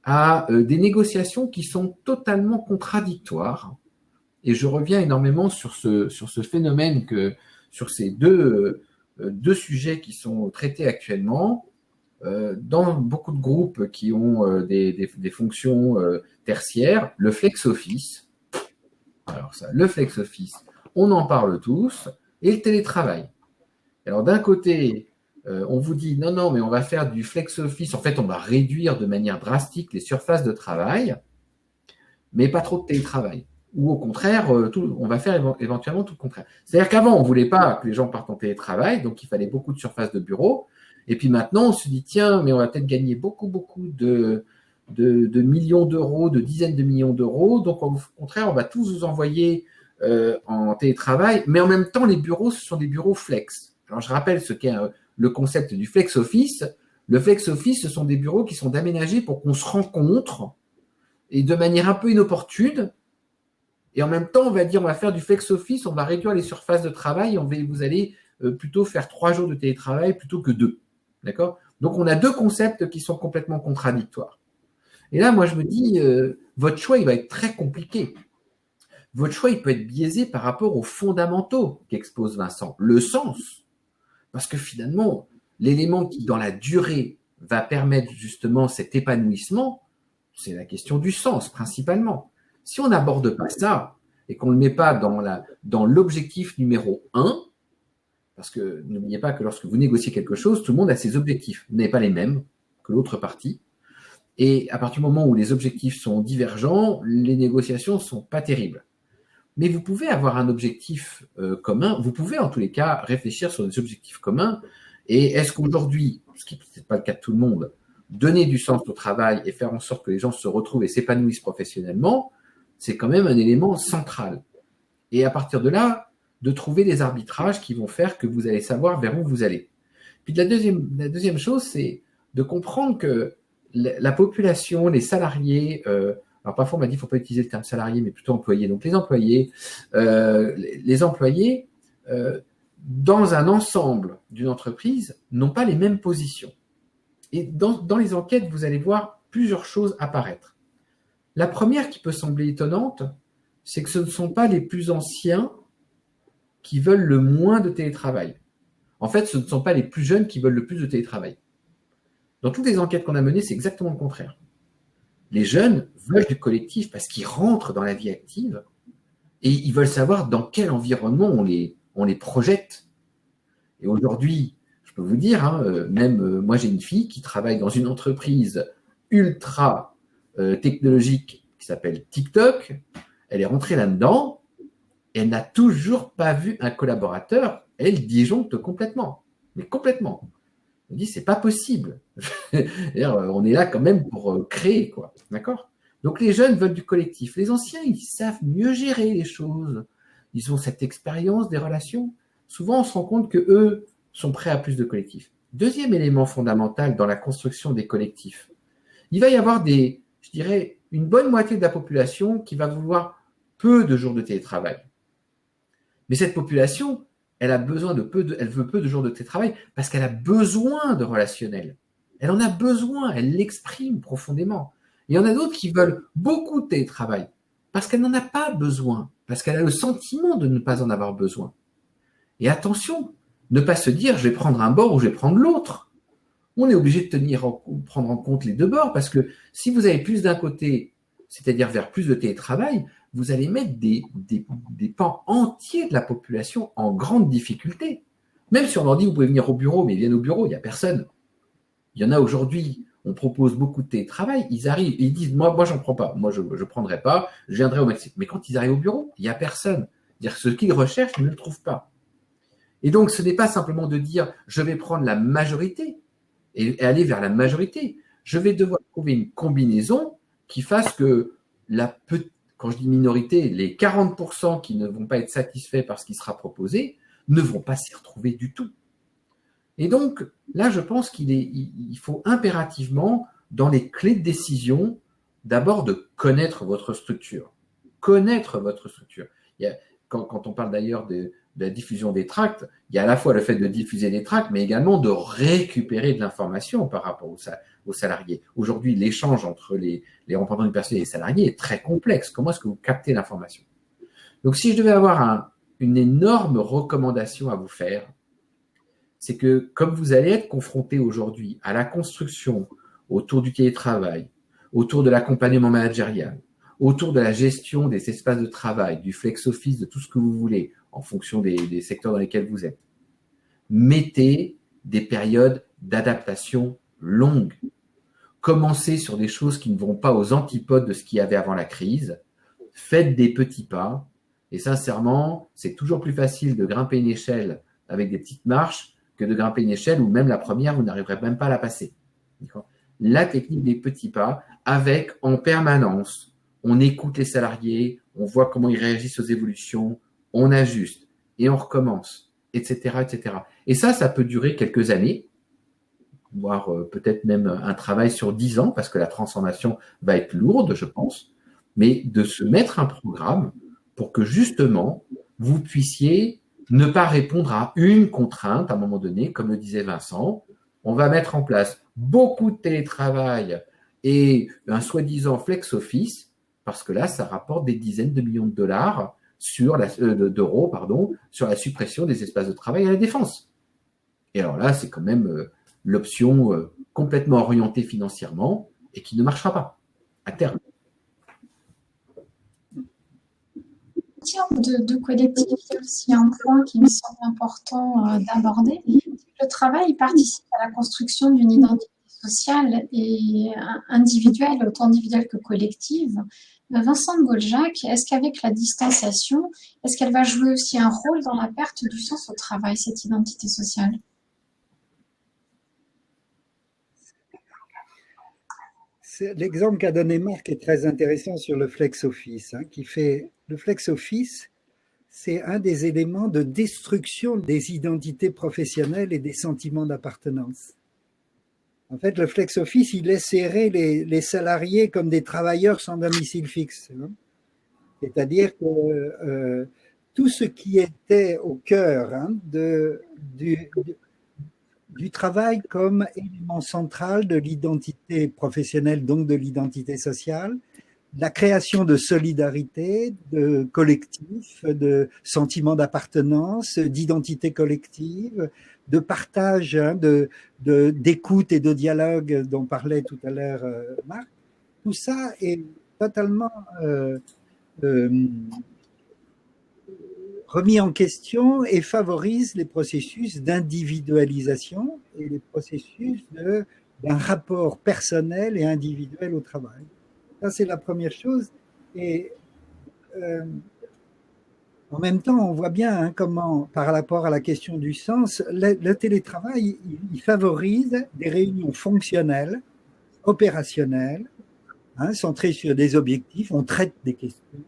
à des négociations qui sont totalement contradictoires. Et je reviens énormément sur ce phénomène, sur ces deux sujets qui sont traités actuellement. Dans beaucoup de groupes qui ont des fonctions tertiaires, le flex office, alors ça, le flex office, on en parle tous, et le télétravail. Alors d'un côté, on vous dit non, mais on va faire du flex office, en fait on va réduire de manière drastique les surfaces de travail, mais pas trop de télétravail. Ou au contraire, on va faire éventuellement tout le contraire. C'est-à-dire qu'avant, on ne voulait pas que les gens partent en télétravail, donc il fallait beaucoup de surfaces de bureau. Et puis maintenant, on se dit, tiens, mais on va peut-être gagner beaucoup de millions d'euros, de dizaines de millions d'euros. Donc au contraire, on va tous vous envoyer en télétravail. Mais en même temps, les bureaux, ce sont des bureaux flex. Alors je rappelle ce qu'est le concept du flex office. Le flex office, ce sont des bureaux qui sont aménagés pour qu'on se rencontre, et de manière un peu inopportune. Et en même temps, on va dire, on va faire du flex office, on va réduire les surfaces de travail, vous allez plutôt faire 3 jours de télétravail plutôt que 2. D'accord ? Donc, on a deux concepts qui sont complètement contradictoires. Et là, moi, je me dis, votre choix, il va être très compliqué. Votre choix, il peut être biaisé par rapport aux fondamentaux qu'expose Vincent, le sens. Parce que finalement, l'élément qui, dans la durée, va permettre justement cet épanouissement, c'est la question du sens, principalement. Si on n'aborde pas ça et qu'on ne le met pas dans l'objectif numéro 1, parce que n'oubliez pas que lorsque vous négociez quelque chose, tout le monde a ses objectifs. Vous n'avez pas les mêmes que l'autre partie. Et à partir du moment où les objectifs sont divergents, les négociations ne sont pas terribles. Mais vous pouvez avoir un objectif commun, vous pouvez en tous les cas réfléchir sur des objectifs communs. Et est-ce qu'aujourd'hui, ce qui n'est peut-être pas le cas de tout le monde, donner du sens au travail et faire en sorte que les gens se retrouvent et s'épanouissent professionnellement, c'est quand même un élément central. Et à partir de là, de trouver des arbitrages qui vont faire que vous allez savoir vers où vous allez. Puis la deuxième chose, c'est de comprendre que la population, les salariés, alors parfois on m'a dit qu'il ne faut pas utiliser le terme salarié, mais plutôt employé. Donc les employés, dans un ensemble d'une entreprise, n'ont pas les mêmes positions. Et dans les enquêtes, vous allez voir plusieurs choses apparaître. La première qui peut sembler étonnante, c'est que ce ne sont pas les plus anciens qui veulent le moins de télétravail. En fait, ce ne sont pas les plus jeunes qui veulent le plus de télétravail. Dans toutes les enquêtes qu'on a menées, c'est exactement le contraire. Les jeunes veulent du collectif parce qu'ils rentrent dans la vie active et ils veulent savoir dans quel environnement on les projette. Et aujourd'hui, je peux vous dire, hein, même moi j'ai une fille qui travaille dans une entreprise ultra technologique qui s'appelle TikTok. Elle est rentrée là-dedans et elle n'a toujours pas vu un collaborateur. Elle disjoncte complètement, mais complètement. On dit c'est pas possible. On est là quand même pour créer, quoi. D'accord? Donc les jeunes veulent du collectif. Les anciens, ils savent mieux gérer les choses. Ils ont cette expérience des relations. Souvent, on se rend compte que eux sont prêts à plus de collectif. Deuxième élément fondamental dans la construction des collectifs, il va y avoir je dirais, une bonne moitié de la population qui va vouloir peu de jours de télétravail. Mais cette population, elle veut peu de jours de télétravail parce qu'elle a besoin de relationnel. Elle en a besoin, elle l'exprime profondément. Il y en a d'autres qui veulent beaucoup de télétravail parce qu'elle n'en a pas besoin, parce qu'elle a le sentiment de ne pas en avoir besoin. Et attention, ne pas se dire je vais prendre un bord ou je vais prendre l'autre. On est obligé de prendre en compte les deux bords parce que si vous avez plus d'un côté, c'est-à-dire vers plus de télétravail, vous allez mettre des pans entiers de la population en grande difficulté. Même si on leur dit vous pouvez venir au bureau, mais ils viennent au bureau, il n'y a personne. Il y en a aujourd'hui, on propose beaucoup de télétravail, ils arrivent et ils disent moi j'en prends pas, moi je ne prendrai pas, je viendrai au maximum. Mais quand ils arrivent au bureau, il n'y a personne. C'est-à-dire que ce qu'ils recherchent, ils ne le trouvent pas. Et donc ce n'est pas simplement de dire je vais prendre la majorité et aller vers la majorité. Je vais devoir trouver une combinaison qui fasse que quand je dis minorité, les 40% qui ne vont pas être satisfaits par ce qui sera proposé ne vont pas s'y retrouver du tout. Et donc, là, je pense qu'il faut impérativement, dans les clés de décision, d'abord de connaître votre structure. Connaître votre structure. Quand on parle d'ailleurs de la diffusion des tracts, il y a à la fois le fait de diffuser des tracts, mais également de récupérer de l'information par rapport aux salariés. Aujourd'hui, l'échange entre les représentants du personnel et les salariés est très complexe. Comment est-ce que vous captez l'information? Donc, si je devais avoir une énorme recommandation à vous faire, c'est que comme vous allez être confronté aujourd'hui à la construction autour du télétravail, autour de l'accompagnement managérial, autour de la gestion des espaces de travail, du flex office, de tout ce que vous voulez, en fonction des secteurs dans lesquels vous êtes, mettez des périodes d'adaptation longues. Commencez sur des choses qui ne vont pas aux antipodes de ce qu'il y avait avant la crise. Faites des petits pas. Et sincèrement, c'est toujours plus facile de grimper une échelle avec des petites marches que de grimper une échelle où même la première, vous n'arriverez même pas à la passer. La technique des petits pas, avec en permanence, on écoute les salariés, on voit comment ils réagissent aux évolutions, on ajuste et on recommence, etc., etc. Et ça peut durer quelques années, voire peut-être même un travail sur 10 ans, parce que la transformation va être lourde, je pense, mais de se mettre un programme pour que justement, vous puissiez ne pas répondre à une contrainte à un moment donné, comme le disait Vincent. On va mettre en place beaucoup de télétravail et un soi-disant flex office, parce que là, ça rapporte des dizaines de millions de dollars d'euros sur la suppression des espaces de travail à la défense. Et alors là, c'est quand même l'option complètement orientée financièrement et qui ne marchera pas à terme. En termes de collectif, il y a aussi un point qui me semble important d'aborder. Le travail participe à la construction d'une identité sociale et individuelle, autant individuelle que collective. Vincent de Goljac, est-ce qu'avec la distanciation, est-ce qu'elle va jouer aussi un rôle dans la perte du sens au travail, cette identité sociale? L'exemple qu'a donné Marc est très intéressant sur le flex office, le flex office, c'est un des éléments de destruction des identités professionnelles et des sentiments d'appartenance. En fait, le flex office, il laisse errer les salariés comme des travailleurs sans domicile fixe. C'est-à-dire que tout ce qui était au cœur du travail comme élément central de l'identité professionnelle, donc de l'identité sociale, la création de solidarité, de collectif, de sentiment d'appartenance, d'identité collective, de partage, d'écoute et de dialogue dont parlait tout à l'heure Marc. tout ça est totalement euh, remis en question et favorise les processus d'individualisation et les processus d'un rapport personnel et individuel au travail. Ça, c'est la première chose. Et euh, en même temps, on voit bien comment, par rapport à la question du sens, le télétravail, il favorise des réunions fonctionnelles, opérationnelles, centrées sur des objectifs, on traite des questions,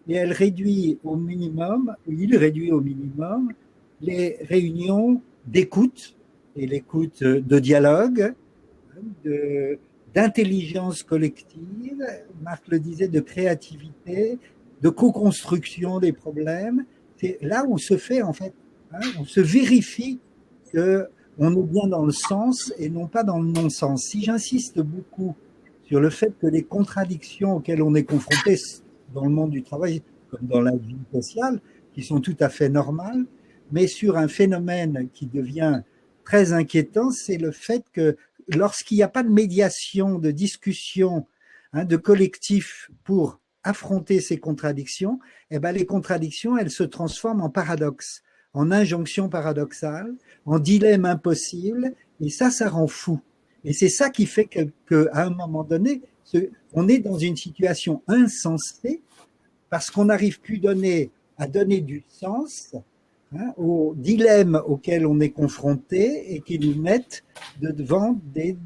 et elle réduit au minimum, il réduit au minimum les réunions d'écoute, et l'écoute de dialogue, d'intelligence collective, Marc le disait, de créativité, de co-construction des problèmes. C'est là où se fait, en fait, on se vérifie qu'on est bien dans le sens et non pas dans le non-sens. Si j'insiste beaucoup sur le fait que les contradictions auxquelles on est confronté dans le monde du travail, comme dans la vie sociale, qui sont tout à fait normales, mais sur un phénomène qui devient très inquiétant, c'est le fait que lorsqu'il n'y a pas de médiation, de discussion, de collectif pour affronter ces contradictions, eh ben les contradictions, elles se transforment en paradoxes, en injonctions paradoxales, en dilemmes impossibles, et ça rend fou. Et c'est ça qui fait qu'à un moment donné, on est dans une situation insensée parce qu'on n'arrive plus à donner du sens aux dilemmes auxquels on est confronté et qui nous mettent devant des...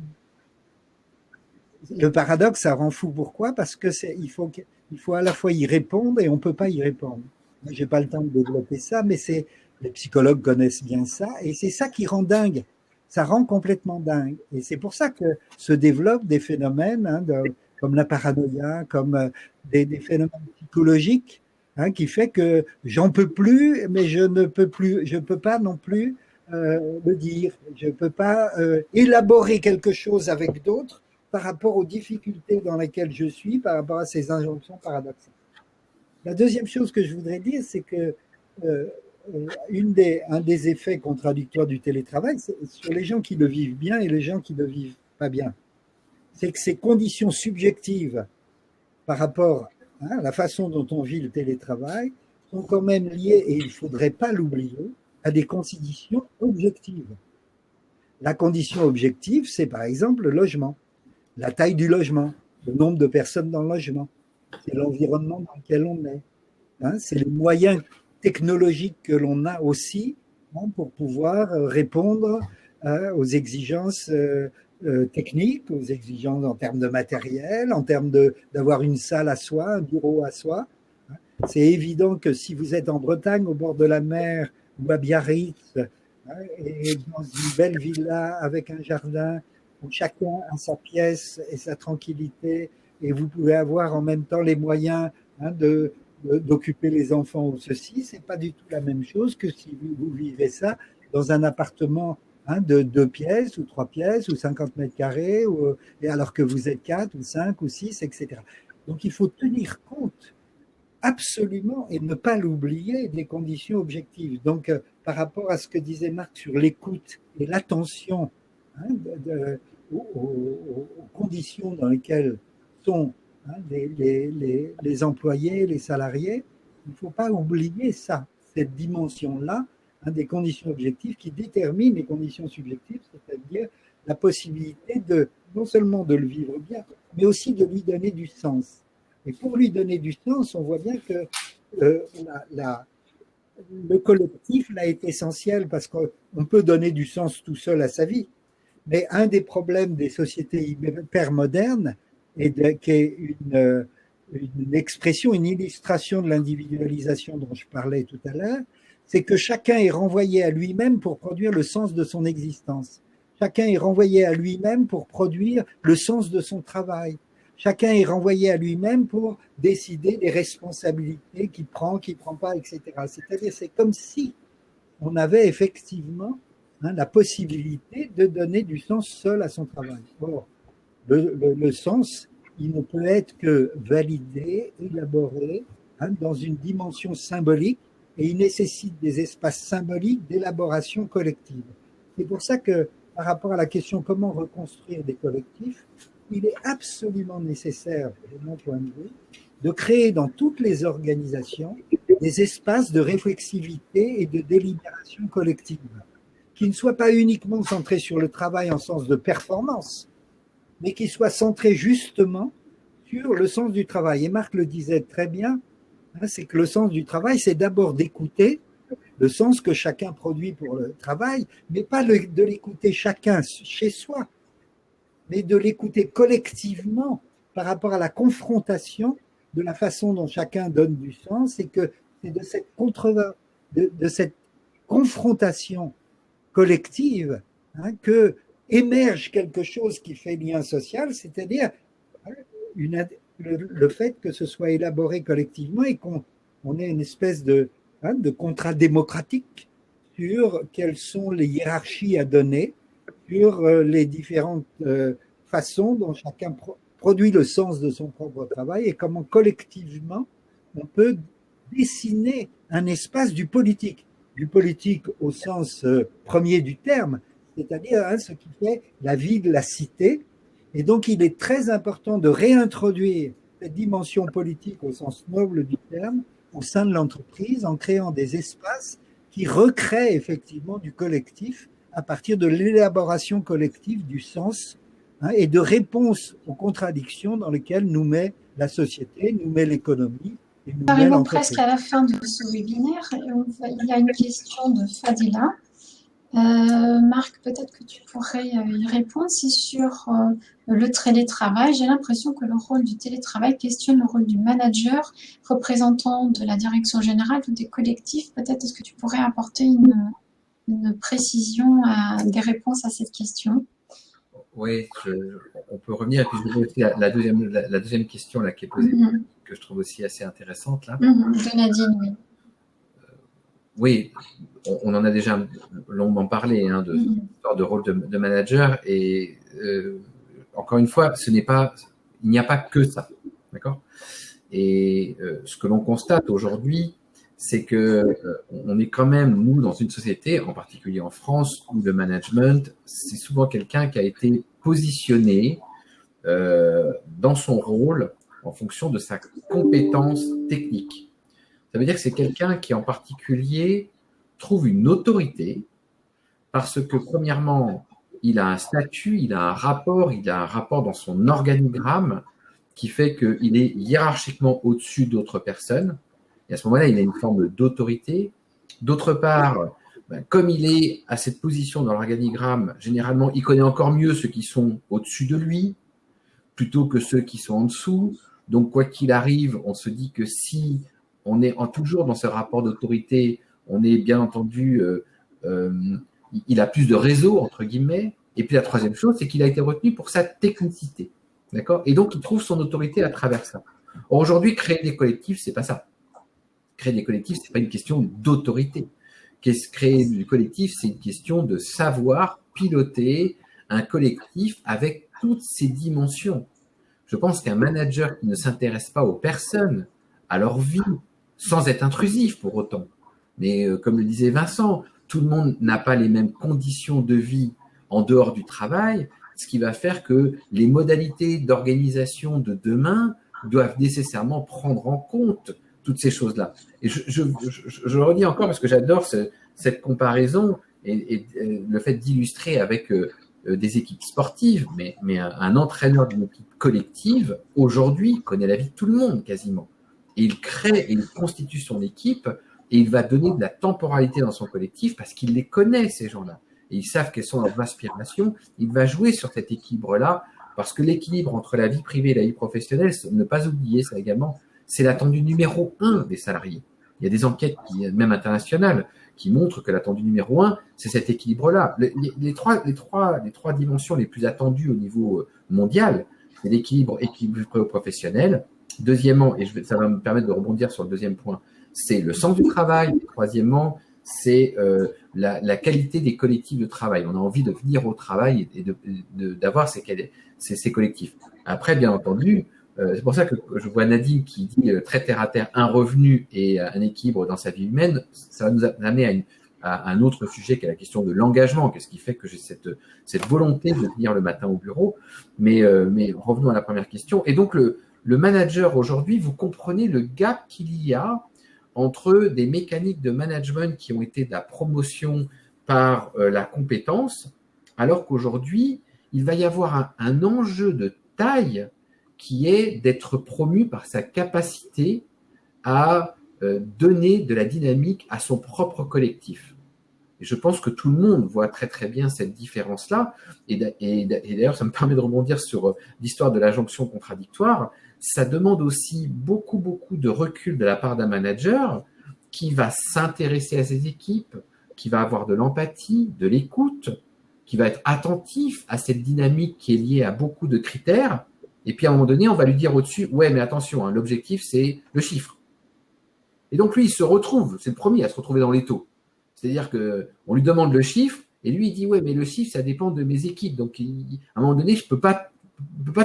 Le paradoxe, ça rend fou. Pourquoi? Parce que il faut à la fois y répondre et on ne peut pas y répondre. Je n'ai pas le temps de développer ça, mais les psychologues connaissent bien ça et c'est ça qui rend dingue. Ça rend complètement dingue. Et c'est pour ça que se développent des phénomènes comme la paranoïa, comme des phénomènes psychologiques qui fait que j'en peux plus, mais je ne peux plus, je peux pas non plus le dire. Je peux pas élaborer quelque chose avec d'autres par rapport aux difficultés dans lesquelles je suis, par rapport à ces injonctions paradoxales. La deuxième chose que je voudrais dire, c'est que un des effets contradictoires du télétravail, c'est sur les gens qui le vivent bien et les gens qui ne le vivent pas bien. C'est que ces conditions subjectives par rapport à la façon dont on vit le télétravail sont quand même liées, et il ne faudrait pas l'oublier, à des conditions objectives. La condition objective, c'est par exemple le logement, la taille du logement, le nombre de personnes dans le logement, c'est l'environnement dans lequel on est, c'est les moyens technologiques que l'on a aussi pour pouvoir répondre aux exigences techniques, aux exigences en termes de matériel, en termes d'avoir une salle à soi, un bureau à soi. C'est évident que si vous êtes en Bretagne, au bord de la mer, ou à Biarritz, et dans une belle villa avec un jardin, où chacun a sa pièce et sa tranquillité, et vous pouvez avoir en même temps les moyens d'occuper les enfants ou ceci, c'est pas du tout la même chose que si vous vivez ça dans un appartement de 2 pièces ou 3 pièces ou 50 mètres carrés, et alors que vous êtes 4 ou 5 ou 6, etc. Donc il faut tenir compte absolument et ne pas l'oublier des conditions objectives. Donc par rapport à ce que disait Marc sur l'écoute et l'attention aux conditions dans lesquelles sont les employés, les salariés, il ne faut pas oublier ça, cette dimension-là, des conditions objectives qui déterminent les conditions subjectives, c'est-à-dire la possibilité non seulement de le vivre bien, mais aussi de lui donner du sens. Et pour lui donner du sens, on voit bien que le collectif là est essentiel parce qu'on peut donner du sens tout seul à sa vie. Mais un des problèmes des sociétés hypermodernes, qui est une expression, une illustration de l'individualisation dont je parlais tout à l'heure, c'est que chacun est renvoyé à lui-même pour produire le sens de son existence. Chacun est renvoyé à lui-même pour produire le sens de son travail. Chacun est renvoyé à lui-même pour décider des responsabilités qu'il prend pas, etc. C'est-à-dire, c'est comme si on avait effectivement la possibilité de donner du sens seul à son travail. Or, le sens, il ne peut être que validé, élaboré dans une dimension symbolique, et il nécessite des espaces symboliques d'élaboration collective. C'est pour ça que, par rapport à la question comment reconstruire des collectifs, il est absolument nécessaire, de mon point de vue, de créer dans toutes les organisations des espaces de réflexivité et de délibération collective, qui ne soient pas uniquement centrés sur le travail en sens de performance, mais qui soient centrés justement sur le sens du travail. Et Marc le disait très bien, c'est que le sens du travail, c'est d'abord d'écouter le sens que chacun produit pour le travail, mais pas de l'écouter chacun chez soi, mais de l'écouter collectivement par rapport à la confrontation de la façon dont chacun donne du sens, et que c'est de cette confrontation collective que émerge quelque chose qui fait lien social, c'est-à-dire le fait que ce soit élaboré collectivement et qu'on ait une espèce de contrat démocratique sur quelles sont les hiérarchies à donner, sur les différentes façons dont chacun produit le sens de son propre travail et comment collectivement on peut dessiner un espace du politique au sens premier du terme, c'est-à-dire ce qui fait la vie de la cité. Et donc il est très important de réintroduire cette dimension politique au sens noble du terme au sein de l'entreprise en créant des espaces qui recréent effectivement du collectif à partir de l'élaboration collective du sens et de réponse aux contradictions dans lesquelles nous met la société, nous met l'économie. Nous arrivons presque à la fin de ce webinaire. Il y a une question de Fadila. Marc, peut-être que tu pourrais y répondre. C'est sur le télétravail. J'ai l'impression que le rôle du télétravail questionne le rôle du manager, représentant de la direction générale ou des collectifs. Peut-être est-ce que tu pourrais apporter une précision, des réponses à cette question? Oui, on peut revenir. Et puis je voudrais aussi la deuxième question là, qui est posée, que je trouve aussi assez intéressante. Là. De Nadine, oui. Oui, on en a déjà longuement parlé de rôle de manager. Et encore une fois, il n'y a pas que ça. D'accord ? Et ce que l'on constate aujourd'hui, c'est que on est quand même, nous, dans une société, en particulier en France, où le management, c'est souvent quelqu'un qui a été positionné dans son rôle en fonction de sa compétence technique. Ça veut dire que c'est quelqu'un qui, en particulier, trouve une autorité parce que, premièrement, il a un statut, il a un rapport dans son organigramme qui fait qu'il est hiérarchiquement au-dessus d'autres personnes. Et à ce moment-là, il a une forme d'autorité. D'autre part, comme il est à cette position dans l'organigramme, généralement, il connaît encore mieux ceux qui sont au-dessus de lui plutôt que ceux qui sont en dessous. Donc, quoi qu'il arrive, on se dit que si on est toujours dans ce rapport d'autorité, on est bien entendu, il a plus de réseau, entre guillemets. Et puis, la troisième chose, c'est qu'il a été retenu pour sa technicité. D'accord ? Et donc, il trouve son autorité à travers ça. Or, aujourd'hui, créer des collectifs, c'est pas ça. Créer des collectifs, c'est pas une question d'autorité. Créer du collectif, c'est une question de savoir piloter un collectif avec toutes ses dimensions. Je pense qu'un manager qui ne s'intéresse pas aux personnes, à leur vie, sans être intrusif pour autant, mais comme le disait Vincent, tout le monde n'a pas les mêmes conditions de vie en dehors du travail, ce qui va faire que les modalités d'organisation de demain doivent nécessairement prendre en compte toutes ces choses-là. Et je le redis encore parce que j'adore cette comparaison et le fait d'illustrer avec des équipes sportives, mais un entraîneur d'une équipe collective, aujourd'hui, connaît la vie de tout le monde quasiment. Et il crée et il constitue son équipe et il va donner de la temporalité dans son collectif parce qu'il les connaît, ces gens-là. Et ils savent quelles sont leurs aspirations. Il va jouer sur cet équilibre-là parce que l'équilibre entre la vie privée et la vie professionnelle, ne pas oublier ça également, c'est l'attendu numéro 1 des salariés. Il y a des enquêtes, même internationales, qui montrent que l'attendu numéro 1, c'est cet équilibre-là. Les trois dimensions les plus attendues au niveau mondial, c'est l'équilibre professionnel. Deuxièmement, et ça va me permettre de rebondir sur le deuxième point, c'est le sens du travail. Et troisièmement, c'est la qualité des collectifs de travail. On a envie de venir au travail et d'avoir ces collectifs. Après, bien entendu, c'est pour ça que je vois Nadine qui dit très terre à terre, un revenu et un équilibre dans sa vie humaine. Ça va nous amener à un autre sujet qui est la question de l'engagement. Qu'est-ce qui fait que j'ai cette volonté de venir le matin au bureau? Mais revenons à la première question. Et donc, le manager aujourd'hui, vous comprenez le gap qu'il y a entre des mécaniques de management qui ont été de la promotion par la compétence, alors qu'aujourd'hui, il va y avoir un enjeu de taille qui est d'être promu par sa capacité à donner de la dynamique à son propre collectif. Et je pense que tout le monde voit très très bien cette différence-là. Et d'ailleurs, ça me permet de rebondir sur l'histoire de la jonction contradictoire. Ça demande aussi beaucoup de recul de la part d'un manager qui va s'intéresser à ses équipes, qui va avoir de l'empathie, de l'écoute, qui va être attentif à cette dynamique qui est liée à beaucoup de critères. Et puis à un moment donné, on va lui dire au-dessus, ouais, mais attention, hein, l'objectif, c'est le chiffre. Et donc lui, il se retrouve, c'est le premier à se retrouver dans les taux. C'est-à-dire qu'on lui demande le chiffre, et lui, il dit, ouais, mais le chiffre, ça dépend de mes équipes. Donc, à un moment donné, je ne peux pas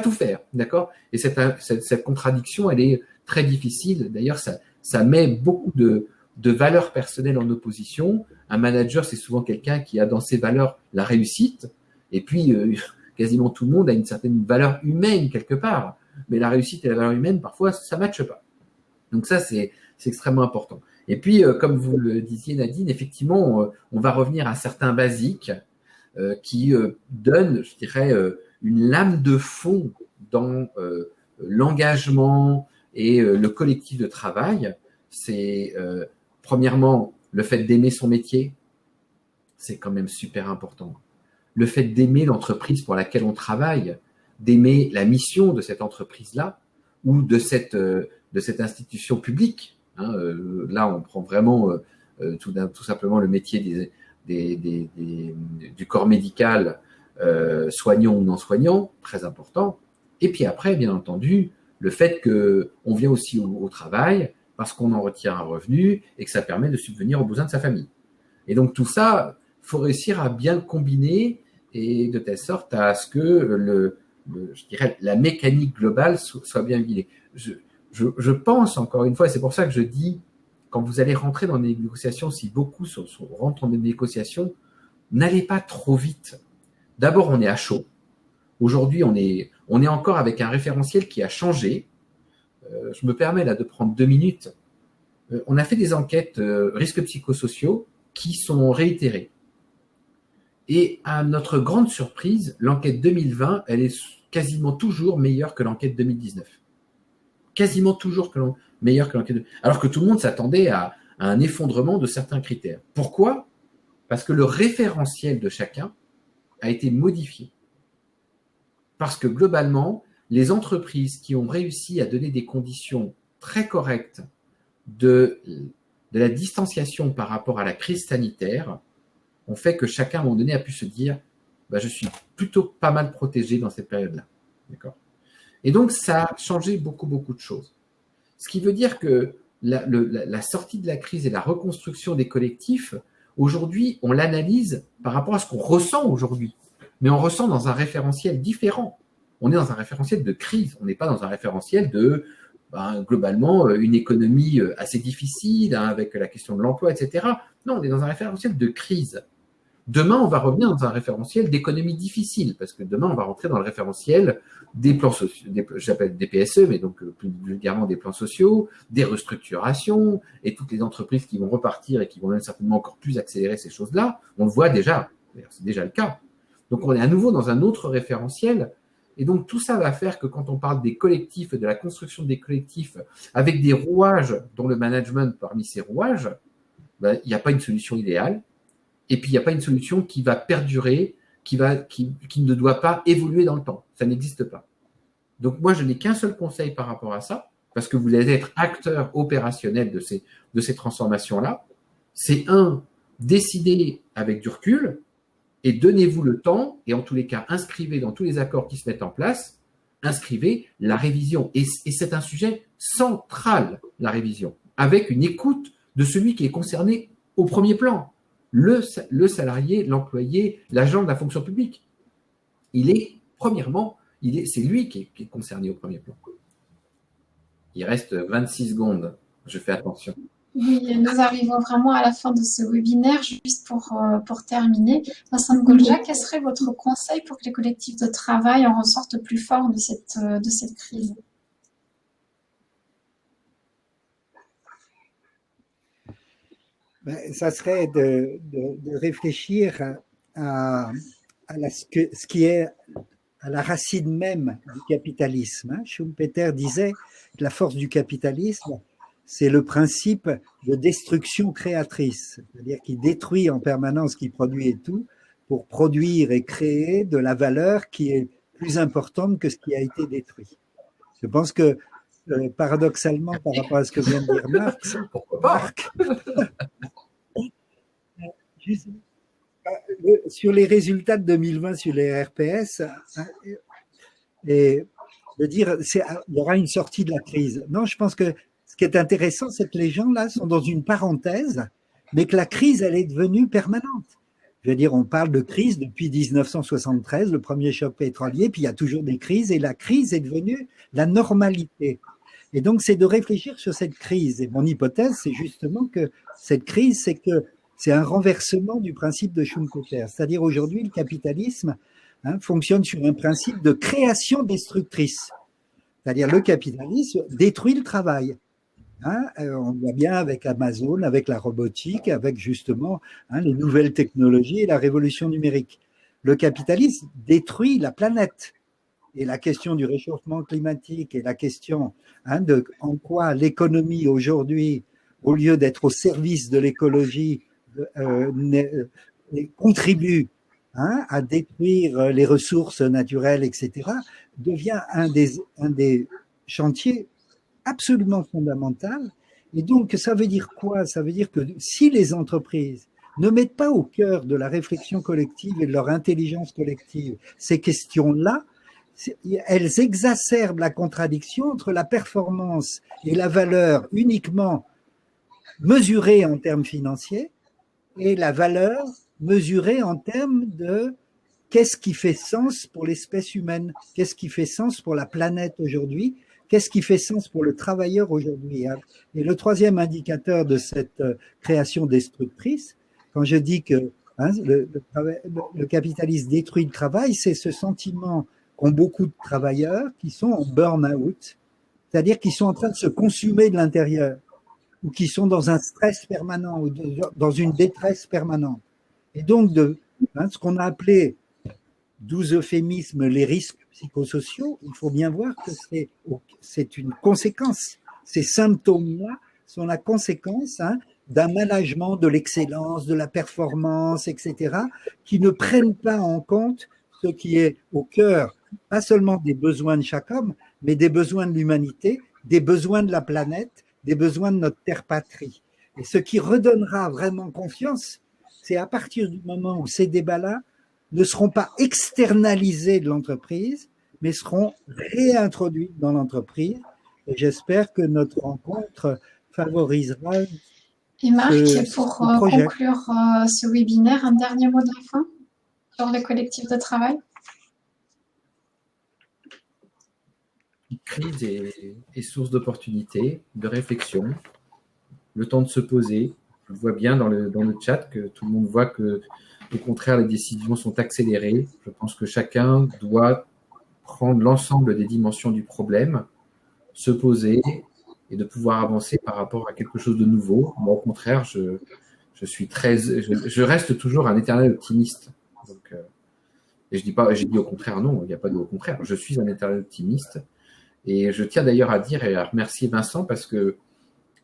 tout faire, d'accord? Et cette contradiction, elle est très difficile. D'ailleurs, ça met beaucoup de valeurs personnelles en opposition. Un manager, c'est souvent quelqu'un qui a dans ses valeurs la réussite, et puis quasiment tout le monde a une certaine valeur humaine quelque part. Mais la réussite et la valeur humaine, parfois, ça ne matche pas. Donc ça, c'est extrêmement important. Et puis, comme vous le disiez, Nadine, effectivement, on va revenir à certains basiques qui donnent, je dirais, une lame de fond dans l'engagement et le collectif de travail. C'est premièrement le fait d'aimer son métier, c'est quand même super important. Le fait d'aimer l'entreprise pour laquelle on travaille, d'aimer la mission de cette entreprise-là ou de cette institution publique. Hein, là, on prend vraiment tout simplement le métier du corps médical, soignant ou non soignant, très important. Et puis après, bien entendu, le fait qu'on vient aussi au travail parce qu'on en retire un revenu et que ça permet de subvenir aux besoins de sa famille. Et donc tout ça, il faut réussir à bien le combiner et de telle sorte à ce que je dirais, la mécanique globale soit bien huilée. Je pense, encore une fois, et c'est pour ça que je dis, quand vous allez rentrer dans des négociations, si beaucoup rentrent dans des négociations, n'allez pas trop vite. D'abord, on est à chaud. Aujourd'hui, on est encore avec un référentiel qui a changé. Je me permets là de prendre 2 minutes. On a fait des enquêtes risques psychosociaux qui sont réitérées. Et à notre grande surprise, l'enquête 2020, elle est quasiment toujours meilleure que l'enquête 2019. Quasiment toujours meilleure que l'enquête 2019. Alors que tout le monde s'attendait à un effondrement de certains critères. Pourquoi? Parce que le référentiel de chacun a été modifié. Parce que globalement, les entreprises qui ont réussi à donner des conditions très correctes de la distanciation par rapport à la crise sanitaire ont fait que chacun, à un moment donné, a pu se dire je suis plutôt pas mal protégé dans cette période-là. D'accord? Et donc, ça a changé beaucoup de choses. Ce qui veut dire que la sortie de la crise et la reconstruction des collectifs, aujourd'hui, on l'analyse par rapport à ce qu'on ressent aujourd'hui. Mais on ressent dans un référentiel différent. On est dans un référentiel de crise. On n'est pas dans un référentiel de, globalement, une économie assez difficile, avec la question de l'emploi, etc. Non, on est dans un référentiel de crise. Demain, on va revenir dans un référentiel d'économie difficile, parce que demain, on va rentrer dans le référentiel des plans sociaux, j'appelle des PSE, mais donc plus vulgairement des plans sociaux, des restructurations, et toutes les entreprises qui vont repartir et qui vont même certainement encore plus accélérer ces choses-là. On le voit déjà, c'est déjà le cas. Donc, on est à nouveau dans un autre référentiel. Et donc, tout ça va faire que quand on parle des collectifs, de la construction des collectifs, avec des rouages, dont le management parmi ces rouages, il n'y a pas une solution idéale. Et puis, il n'y a pas une solution qui va perdurer, qui ne doit pas évoluer dans le temps. Ça n'existe pas. Donc, moi, je n'ai qu'un seul conseil par rapport à ça, parce que vous allez être acteur opérationnel de ces transformations-là. C'est décider avec du recul et donnez-vous le temps, et en tous les cas, inscrivez dans tous les accords qui se mettent en place, inscrivez la révision. Et c'est un sujet central, la révision, avec une écoute de celui qui est concerné au premier plan. Le salarié, l'employé, l'agent de la fonction publique. C'est lui qui est concerné au premier plan. Il reste 26 secondes. Je fais attention. Oui, nous arrivons vraiment à la fin de ce webinaire. Juste pour terminer, Vincent Golja, quel serait votre conseil pour que les collectifs de travail en ressortent plus forts de cette crise? Ça serait de réfléchir ce qui est à la racine même du capitalisme. Schumpeter disait que la force du capitalisme, c'est le principe de destruction créatrice, c'est-à-dire qu'il détruit en permanence ce qui produit et tout pour produire et créer de la valeur qui est plus importante que ce qui a été détruit. Je pense que paradoxalement, par rapport à ce que vient de dire Marc, sur les résultats de 2020 sur les RPS, et de dire il y aura une sortie de la crise. Non, je pense que ce qui est intéressant, c'est que les gens là sont dans une parenthèse, mais que la crise, elle est devenue permanente. Je veux dire, on parle de crise depuis 1973, le premier choc pétrolier, puis il y a toujours des crises, et la crise est devenue la normalité. Et donc, c'est de réfléchir sur cette crise. Et mon hypothèse, c'est justement que cette crise, c'est un renversement du principe de Schumpeter. C'est-à-dire aujourd'hui, le capitalisme fonctionne sur un principe de création destructrice. C'est-à-dire le capitalisme détruit le travail. On voit bien avec Amazon, avec la robotique, avec justement les nouvelles technologies et la révolution numérique. Le capitalisme détruit la planète. Et la question du réchauffement climatique et la question de en quoi l'économie aujourd'hui, au lieu d'être au service de l'écologie, contribue à détruire les ressources naturelles, etc., devient un des chantiers absolument fondamental. Et donc, ça veut dire quoi? Ça veut dire que si les entreprises ne mettent pas au cœur de la réflexion collective et de leur intelligence collective ces questions-là, elles exacerbent la contradiction entre la performance et la valeur uniquement mesurée en termes financiers et la valeur mesurée en termes de qu'est-ce qui fait sens pour l'espèce humaine, qu'est-ce qui fait sens pour la planète aujourd'hui, qu'est-ce qui fait sens pour le travailleur aujourd'hui. Et le troisième indicateur de cette création destructrice, quand je dis que le capitalisme détruit le travail, c'est ce sentiment qu'ont beaucoup de travailleurs qui sont en burn-out, c'est-à-dire qui sont en train de se consumer de l'intérieur, ou qui sont dans un stress permanent, ou dans une détresse permanente. Et donc, ce qu'on a appelé, 12 euphémismes, les risques psychosociaux, il faut bien voir que c'est une conséquence. Ces symptômes-là sont la conséquence d'un management de l'excellence, de la performance, etc., qui ne prennent pas en compte ce qui est au cœur, pas seulement des besoins de chaque homme, mais des besoins de l'humanité, des besoins de la planète, des besoins de notre terre-patrie. Et ce qui redonnera vraiment confiance, c'est à partir du moment où ces débats-là ne seront pas externalisés de l'entreprise, mais seront réintroduits dans l'entreprise. Et j'espère que notre rencontre favorisera Et Marc, pour conclure ce webinaire, un dernier mot de la fin sur les collectifs de travail? Une crise est source d'opportunités, de réflexion, le temps de se poser. Je vois bien dans le chat que tout le monde voit que, au contraire, les décisions sont accélérées. Je pense que chacun doit prendre l'ensemble des dimensions du problème, se poser et de pouvoir avancer par rapport à quelque chose de nouveau. Moi, au contraire, je reste toujours un éternel optimiste. Donc, et j'ai dit au contraire, non, il n'y a pas de au contraire. Je suis un éternel optimiste. Et je tiens d'ailleurs à dire et à remercier Vincent parce que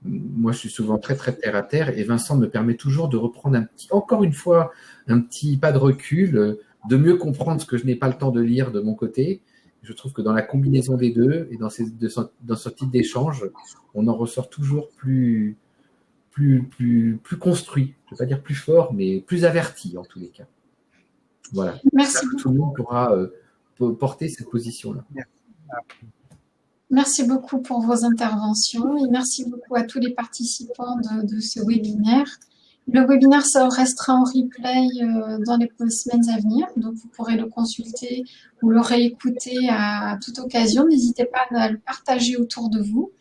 moi, je suis souvent très, très terre à terre et Vincent me permet toujours de reprendre encore une fois, un petit pas de recul, de mieux comprendre ce que je n'ai pas le temps de lire de mon côté. Je trouve que dans la combinaison des deux et dans ce type d'échange, on en ressort toujours plus construit. Je ne veux pas dire plus fort, mais plus averti en tous les cas. Voilà. Merci. Tout le monde pourra porter cette position-là. Merci beaucoup pour vos interventions et merci beaucoup à tous les participants de ce webinaire. Le webinaire restera en replay dans les semaines à venir, donc vous pourrez le consulter ou le réécouter à toute occasion. N'hésitez pas à le partager autour de vous.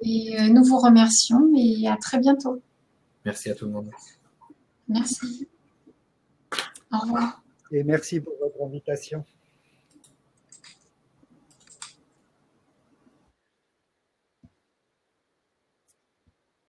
Et nous vous remercions et à très bientôt. Merci à tout le monde. Merci. Au revoir. Et merci pour votre invitation.